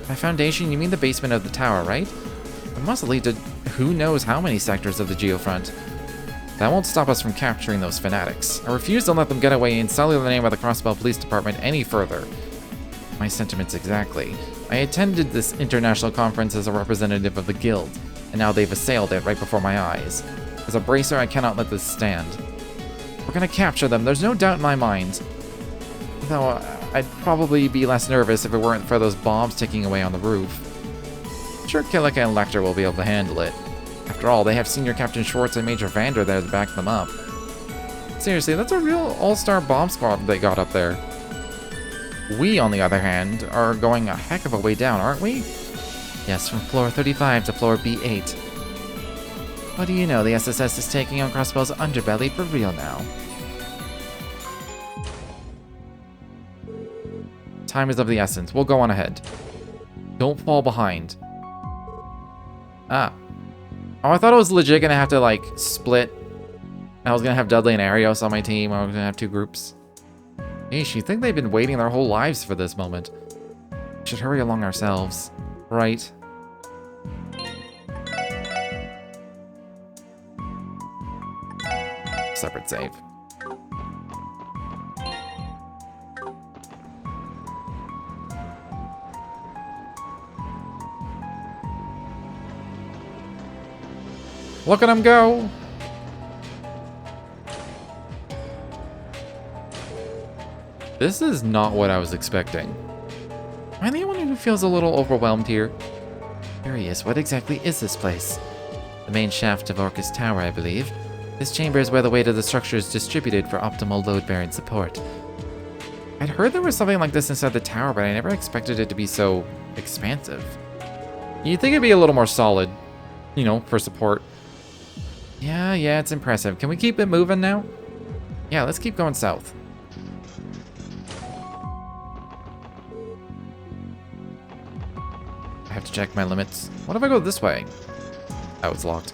S1: By foundation, you mean the basement of the tower, right? It must lead to who knows how many sectors of the geofront. That won't stop us from capturing those fanatics. I refuse to let them get away and sully the name of the Crossbell Police Department any further. My sentiments exactly. I attended this international conference as a representative of the guild, and now they've assailed it right before my eyes. As a bracer, I cannot let this stand. We're gonna capture them, there's no doubt in my mind. Though I'd probably be less nervous if it weren't for those bombs ticking away on the roof. I'm sure Killick and Lecter will be able to handle it. After all, they have Senior Captain Schwartz and Major Vander there to back them up. Seriously, that's a real all-star bomb squad they got up there. We, on the other hand, are going a heck of a way down, aren't we? Yes, from floor 35 to floor B8. What do you know, the SSS is taking on Crossbell's underbelly for real now. Time is of the essence. We'll go on ahead. Don't fall behind. Ah. Oh, I thought I was legit gonna have to, like, split. I was gonna have Dudley and Arios on my team. I was gonna have 2 groups. Yeesh, you think they've been waiting their whole lives for this moment. We should hurry along ourselves. Right. Separate save. Look at him go! This is not what I was expecting. Am I the only one who feels a little overwhelmed here? Curious, what exactly is this place? The main shaft of Orchis Tower, I believe. This chamber is where the weight of the structure is distributed for optimal load-bearing support. I'd heard there was something like this inside the tower, but I never expected it to be so expansive. You'd think it'd be a little more solid, you know, for support. Yeah, it's impressive. Can we keep it moving now? Yeah, let's keep going south. I have to check my limits. What if I go this way? Oh, it's locked.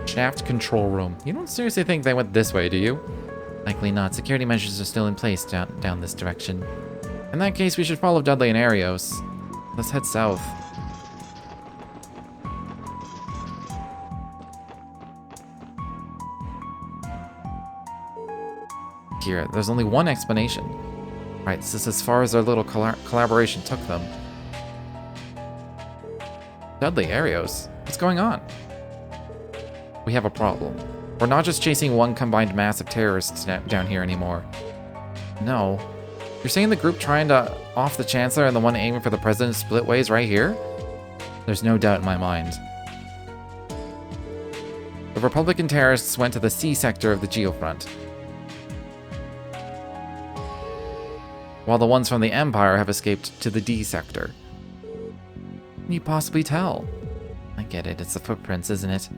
S1: Shaft control room. You don't seriously think they went this way, do you? Likely not. Security measures are still in place down this direction. In that case, we should follow Dudley and Arios. Let's head south. Here, there's only one explanation. Right, this is as far as our little collaboration took them. Dudley, Arios, what's going on? We have a problem. We're not just chasing one combined mass of terrorists down here anymore. No. You're saying the group trying to off the Chancellor and the one aiming for the President split ways right here? There's no doubt in my mind. The Republican terrorists went to the C sector of the geofront, while the ones from the Empire have escaped to the D sector. Can you possibly tell? I get it, it's the footprints, isn't it?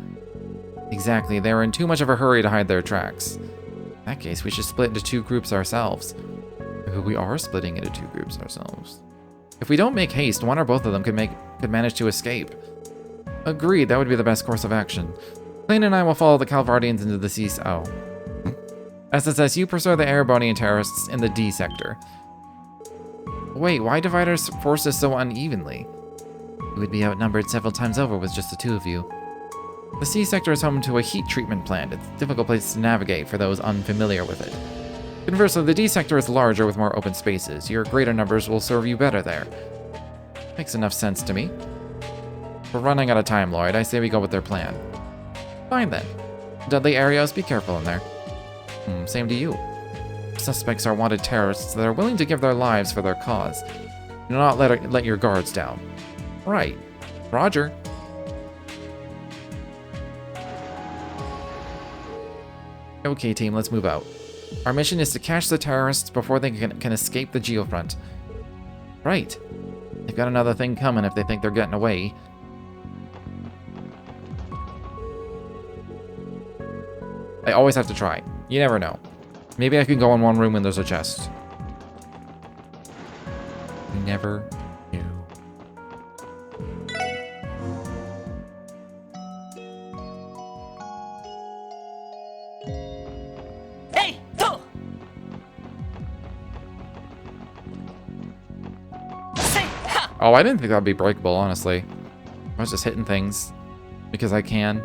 S1: Exactly, they were in too much of a hurry to hide their tracks. In that case, we should split into 2 groups ourselves. We are splitting into 2 groups ourselves. If we don't make haste, one or both of them could manage to escape. Agreed, that would be the best course of action. Clayne and I will follow the Calvardians into the C. Oh. SSS, you pursue the Erebonian terrorists in the D sector. Wait, why divide our forces so unevenly? We would be outnumbered several times over with just the 2 of you. The C sector is home to a heat treatment plant. It's a difficult place to navigate for those unfamiliar with it. Conversely, the D sector is larger with more open spaces. Your greater numbers will serve you better there. Makes enough sense to me. We're running out of time, Lloyd. I say we go with their plan. Fine then. Dudley, Arios, be careful in there. Same to you. Suspects are wanted terrorists that are willing to give their lives for their cause. Do not let your guards down. Right. Roger. Okay, team, let's move out. Our mission is to catch the terrorists before they can escape the geofront. Right. They've got another thing coming if they think they're getting away. I always have to try. You never know. Maybe I can go in one room and there's a chest. You never knew.
S2: Hey, go!
S1: Oh, I didn't think that'd be breakable, honestly. I was just hitting things because I can.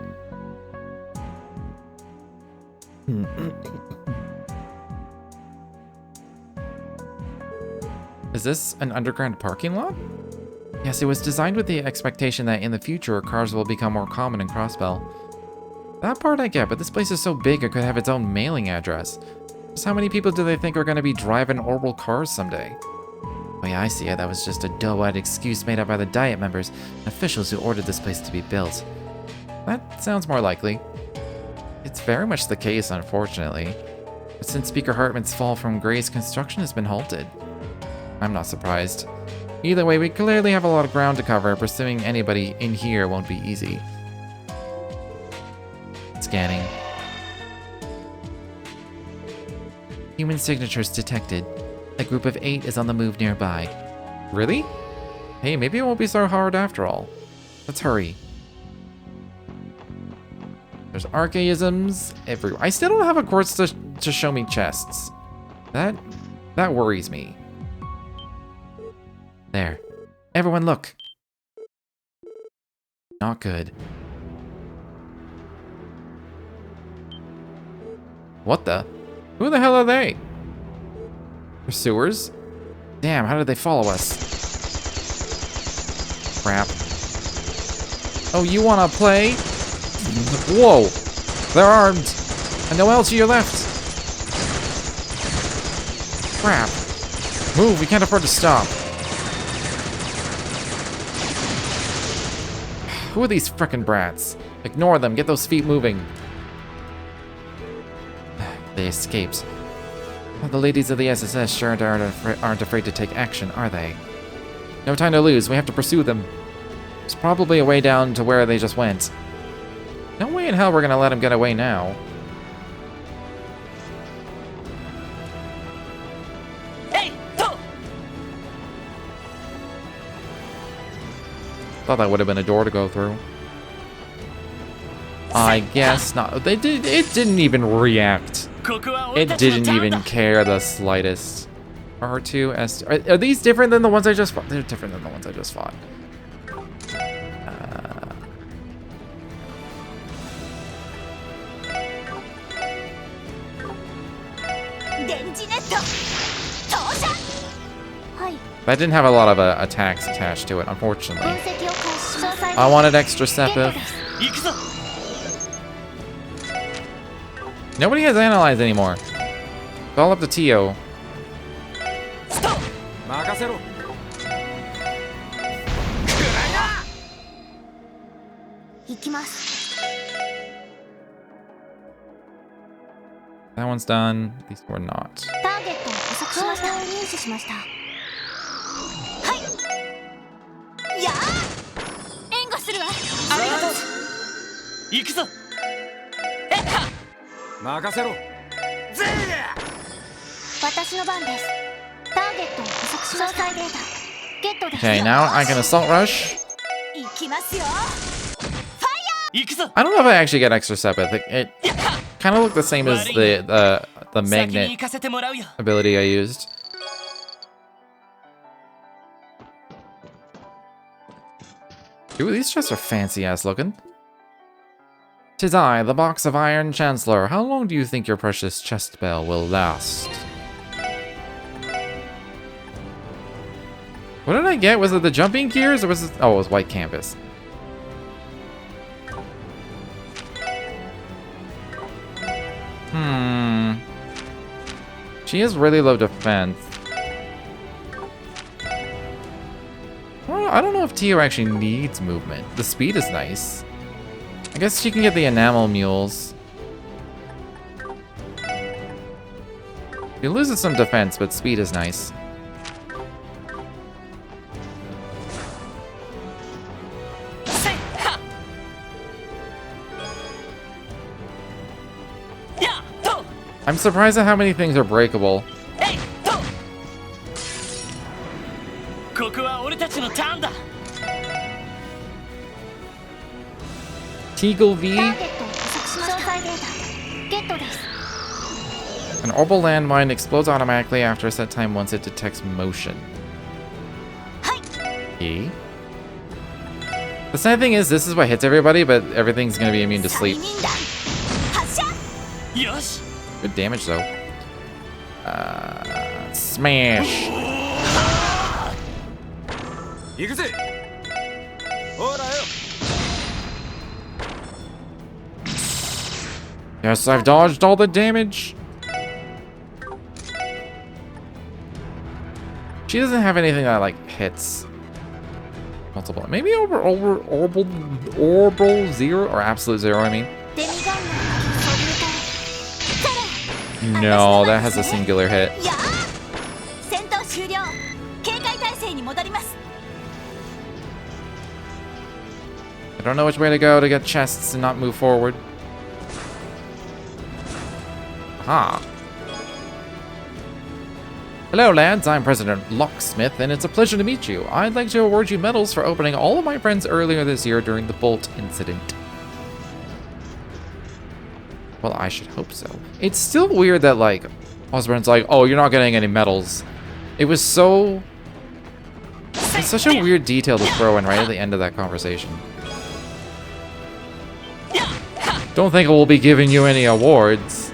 S1: Is this an underground parking lot? Yes, it was designed with the expectation that in the future, cars will become more common in Crossbell. That part I get, but this place is so big it could have its own mailing address. Just how many people do they think are going to be driving orbital cars someday? Oh yeah, I see it. That was just a doe-eyed excuse made up by the Diet members and officials who ordered this place to be built. That sounds more likely. It's very much the case, unfortunately. But since Speaker Hartman's fall from grace, construction has been halted. I'm not surprised. Either way, we clearly have a lot of ground to cover. Pursuing anybody in here won't be easy. Scanning. Human signatures detected. A group of 8 is on the move nearby. Really? Hey, maybe it won't be so hard after all. Let's hurry. There's archaisms everywhere. I still don't have a quartz to show me chests. That worries me. There. Everyone look. Not good. What the? Who the hell are they? Pursuers? Damn, how did they follow us? Crap. Oh, you wanna play? Whoa! They're armed! And Noelle to your left! Crap. Move, we can't afford to stop. Who are these frickin' brats? Ignore them, get those feet moving. They escaped. Well, the ladies of the SSS sure aren't afraid to take action, are they? No time to lose, we have to pursue them. There's probably a way down to where they just went. No way in hell we're gonna let them get away now.
S2: Hey, go!
S1: Thought that would have been a door to go through. I guess not. It didn't even react. It didn't even care the slightest. R2, S2. Are these different than the ones I just fought? They're different than the ones I just fought. That didn't have a lot of attacks attached to it, unfortunately. I wanted extra Sepith. Nobody has Analyze anymore. It's all up to Tio. That one's done. These two are not. Okay, now I can Assault Rush. I don't know if I actually get extra Sepith. It kind of looked the same as the magnet ability I used. Ooh, these chests are fancy ass looking. 'Tis I, the box of Iron Chancellor. How long do you think your precious chest bell will last? What did I get? Was it the jumping gears or was it? Oh, it was white canvas. She has really low defense. Well, I don't know if Tio actually needs movement. The speed is nice. I guess she can get the enamel mules. She loses some defense, but speed is nice. I'm surprised at how many things are breakable. Teagle V. An orbital landmine explodes automatically after a set time once it detects motion. E. The sad thing is, this is what hits everybody, but everything's gonna be immune to sleep. Good damage though. Smash. Yes, I've dodged all the damage. She doesn't have anything that like hits multiple. Maybe orbital zero or absolute zero. I mean. No, that has a singular hit. I don't know which way to go to get chests and not move forward. Aha. Hello lads, I'm President Locksmith, and it's a pleasure to meet you. I'd like to award you medals for opening all of my friends earlier this year during the Bolt incident. Well, I should hope so. It's still weird that, like, Osborne's like, oh, you're not getting any medals. It was so... It's such a weird detail to throw in right at the end of that conversation. Don't think we'll be giving you any awards.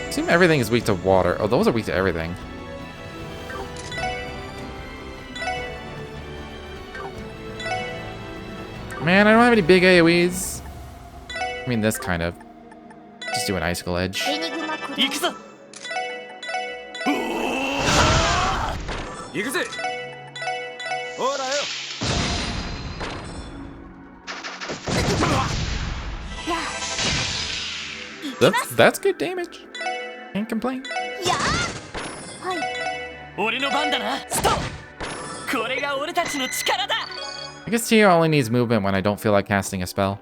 S1: Assume everything is weak to water. Oh, those are weak to everything. Man, I don't have any big AoEs. I mean, this kind of. Just do an icicle edge. That's good damage. Can't complain. I guess Tio only needs movement when I don't feel like casting a spell.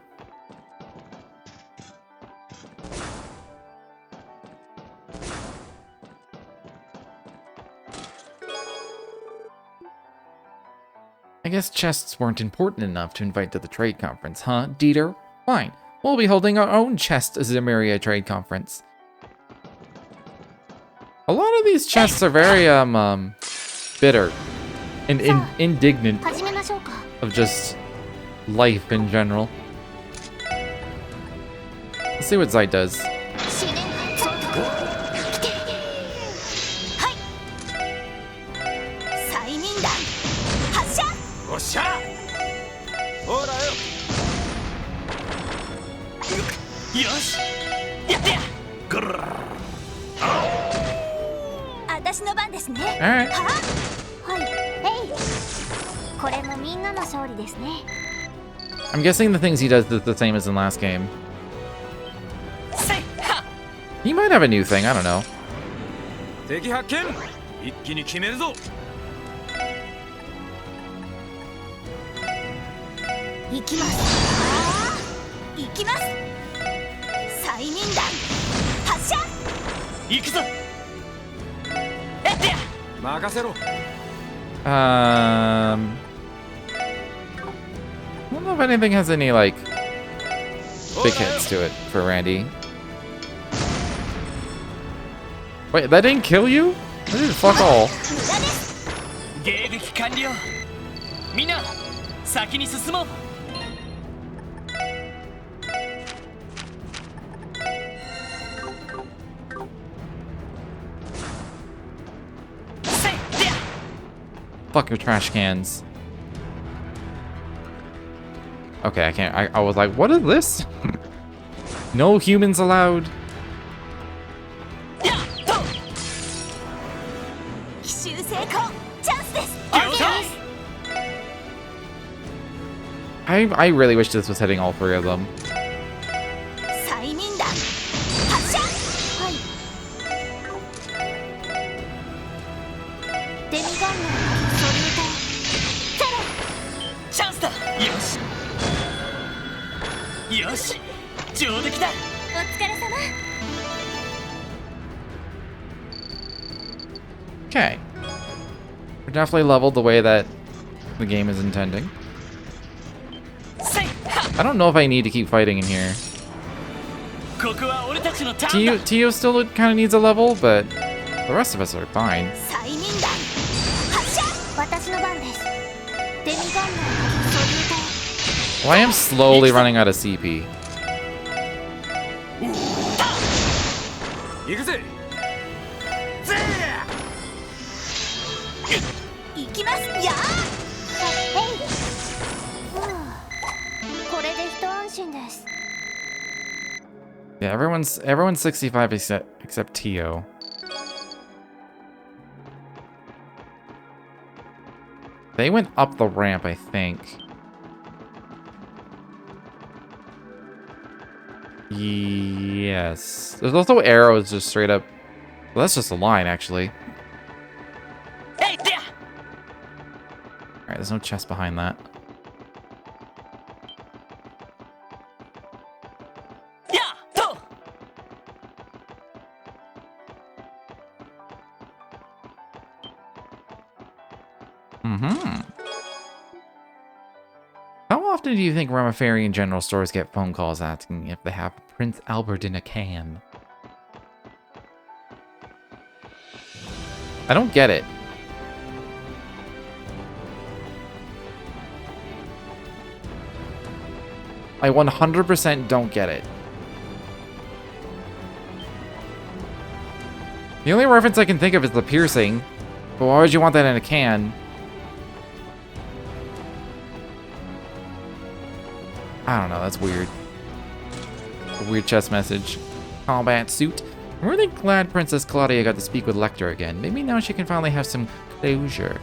S1: I guess chests weren't important enough to invite to the trade conference, huh, Dieter? Fine. We'll be holding our own chest Zemuria trade conference. A lot of these chests are very, bitter and indignant of just life in general. Let's see what Zeit does. Alright. I'm guessing the things he does is the same as in last game. He might have a new thing, I don't know. I don't know if anything has any, like, big hits to it for Randy. Wait, that didn't kill you? That did fuck all. Fuck your trash cans. Okay, I can't. I was like, what is this? No humans allowed.
S3: 奇襲成功チャンスです
S1: I really wish this was hitting all three of them.
S3: 催眠弾発射はいデミガンナーソリュートゼロ
S2: チャンスだ。よしよし、上出来だ。
S3: お疲れ様
S1: Okay. We're definitely leveled the way that the game is intending.
S2: せいは
S1: I don't know if I need to keep fighting in here.
S2: ここは俺たちのターンだ。
S1: Tio still kind of needs a level, but the rest of us are fine.
S3: 催眠弾発射私の番ですデミガンナーソリュート
S1: Well, I am slowly running out of CP.
S2: 行くぜ。ぜ
S3: 行きますやーへいふうこれで一安心です
S1: Yeah, everyone's 65 except Tio. They went up the ramp, I think. Yes. There's also arrows just straight up. Well, that's just a line, actually.
S2: えいでや。
S1: Alright, there's no chest behind that.
S2: やっと。
S1: Mm-hmm. How often do you think Ramafarian general stores get phone calls asking if they have Prince Albert in a can? I don't get it. I 100% don't get it. The only reference I can think of is the piercing. But why would you want that in a can? I don't know, that's weird. A weird chest message. Combat suit. I'm really glad Princess Claudia got to speak with Lecter again. Maybe now she can finally have some closure.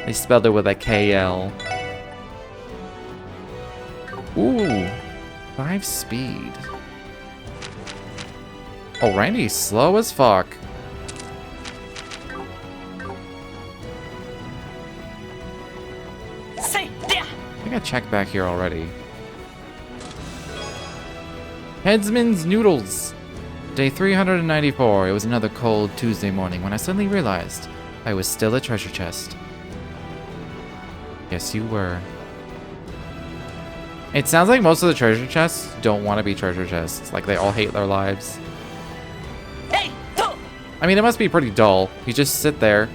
S1: They spelled it with a KL. Ooh. 5 speed. Oh, Randy's slow as fuck. I think I checked back here already. Headsman's Noodles. Day 394. It was another cold Tuesday morning when I suddenly realized I was still a treasure chest. Yes, you were. It sounds like most of the treasure chests don't want to be treasure chests. Like, they all hate their lives. I mean, it must be pretty dull. You just sit there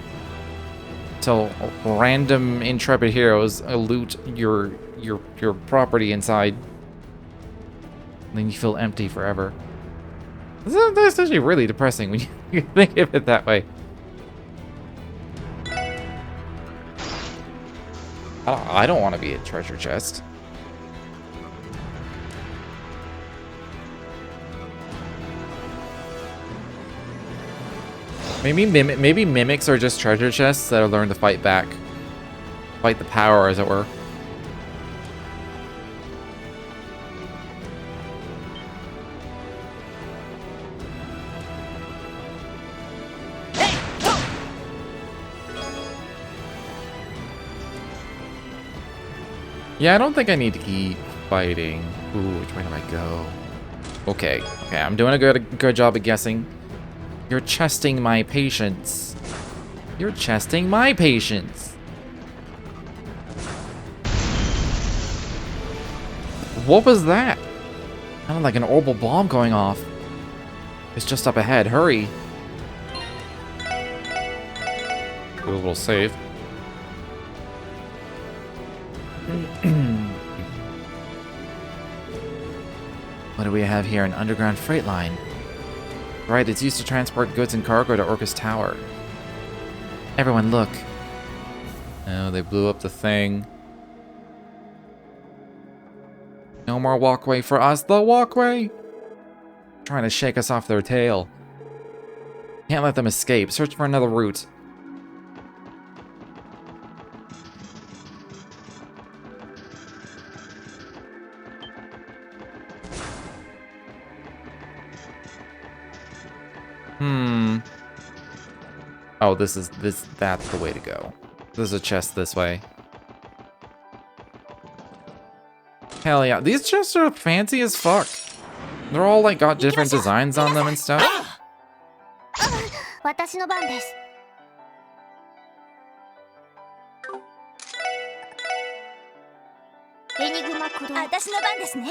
S1: till random intrepid heroes loot your property inside. And then you feel empty forever. That's actually really depressing when you think of it that way. I don't want to be a treasure chest. Maybe mimics are just treasure chests that'll learn to fight back. Fight the power, as it were. Yeah, I don't think I need to keep fighting. Ooh, which way do I go? Okay, I'm doing a good job of guessing. You're chesting my patience. You're chesting my patience. What was that? Sounded like an orbital bomb going off. It's just up ahead. Hurry. Do a little save. What do we have here? An underground freight line. Right, it's used to transport goods and cargo to Orchis Tower. Everyone look. Oh, they blew up the thing. No more walkway for us. The walkway! Trying to shake us off their tail. Can't let them escape. Search for another route. Oh, that's the way to go. There's a chest this way. Hell yeah. These chests are fancy as fuck. They're all like got different designs on them and stuff.
S3: 私の番です。エニグマ駆動。私の番ですね。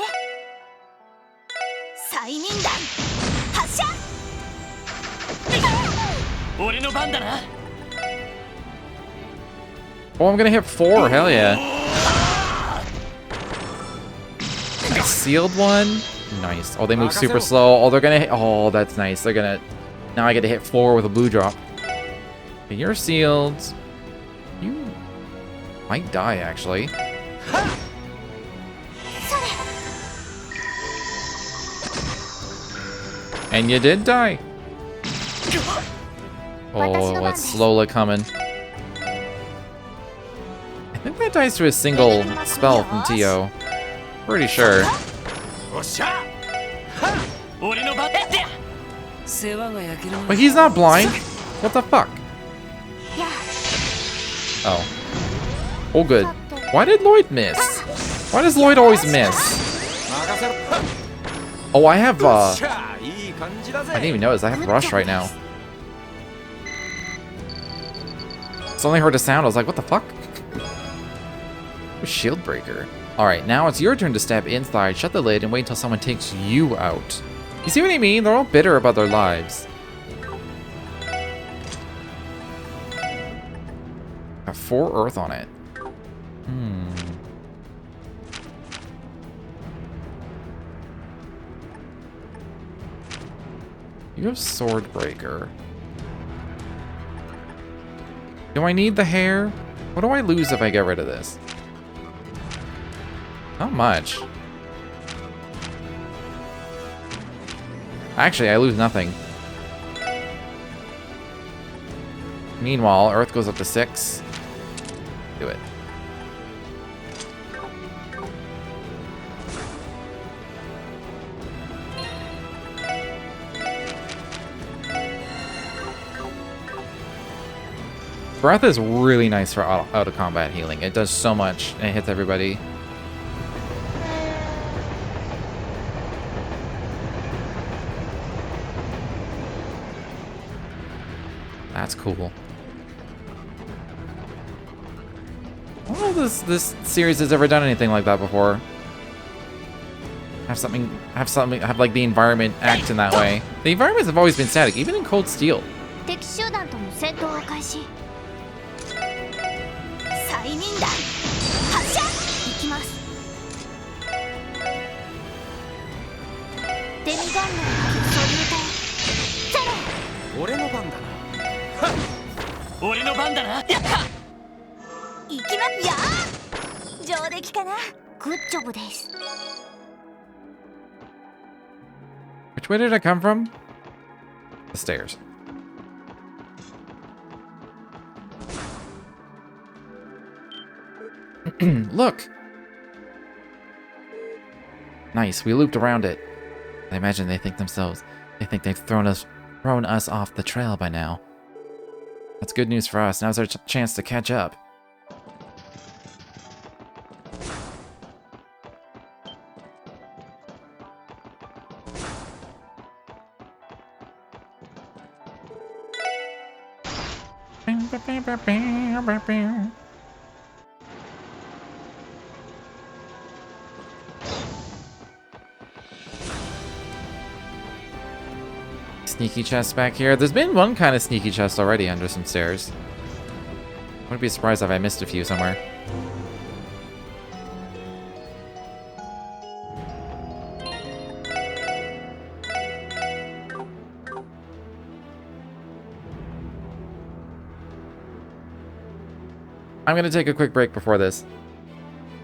S3: 催眠弾発射。
S2: 俺の番だな。
S1: Oh, I'm gonna hit 4. Hell yeah. A sealed one. Nice. Oh, they move super slow. Oh, they're gonna hit. Oh, that's nice. They're gonna. Now I get to hit 4 with a blue drop. Okay, you're sealed. You might die, actually. And you did die. Oh, it's slowly coming. I think that dies to a single spell from T.O. Pretty sure. But he's not blind. What the fuck? Oh. Oh, good. Why did Lloyd miss? Why does Lloyd always miss? Oh, I have, I didn't even notice. I have Rush right now. Suddenly heard a sound. I was like, what the fuck? Shield breaker. Alright, now it's your turn to step inside, shut the lid, and wait until someone takes you out. You see what I mean? They're all bitter about their lives. Got 4 earth on it. You have sword breaker. Do I need the hair? What do I lose if I get rid of this? Not much. Actually, I lose nothing. Meanwhile, Earth goes up to 6. Do it. Breath is really nice for out of combat healing. It does so much and it hits everybody. That's cool. I don't know if this series has ever done anything like that before. Have like the environment act in that way. The environments have always been static, even in Cold Steel.
S3: 敵集団との戦闘を開始。催眠弾発射。行きます。デミガンナーソリュート。ゼロ。俺の番だな。
S2: 俺の番だな。やった。
S3: 行きますやー。上出来かな。グッジョブです。
S1: Which way did I come from? The stairs. Look! Nice, we looped around it. I imagine they think they've thrown us off the trail by now. That's good news for us. Now's our chance to catch up. Sneaky chest back here. There's been one kind of sneaky chest already under some stairs. Wouldn't be surprised if I missed a few somewhere. I'm gonna take a quick break before this,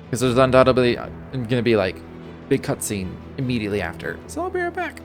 S1: because there's undoubtedly gonna be like big cutscene immediately after. So I'll be right back.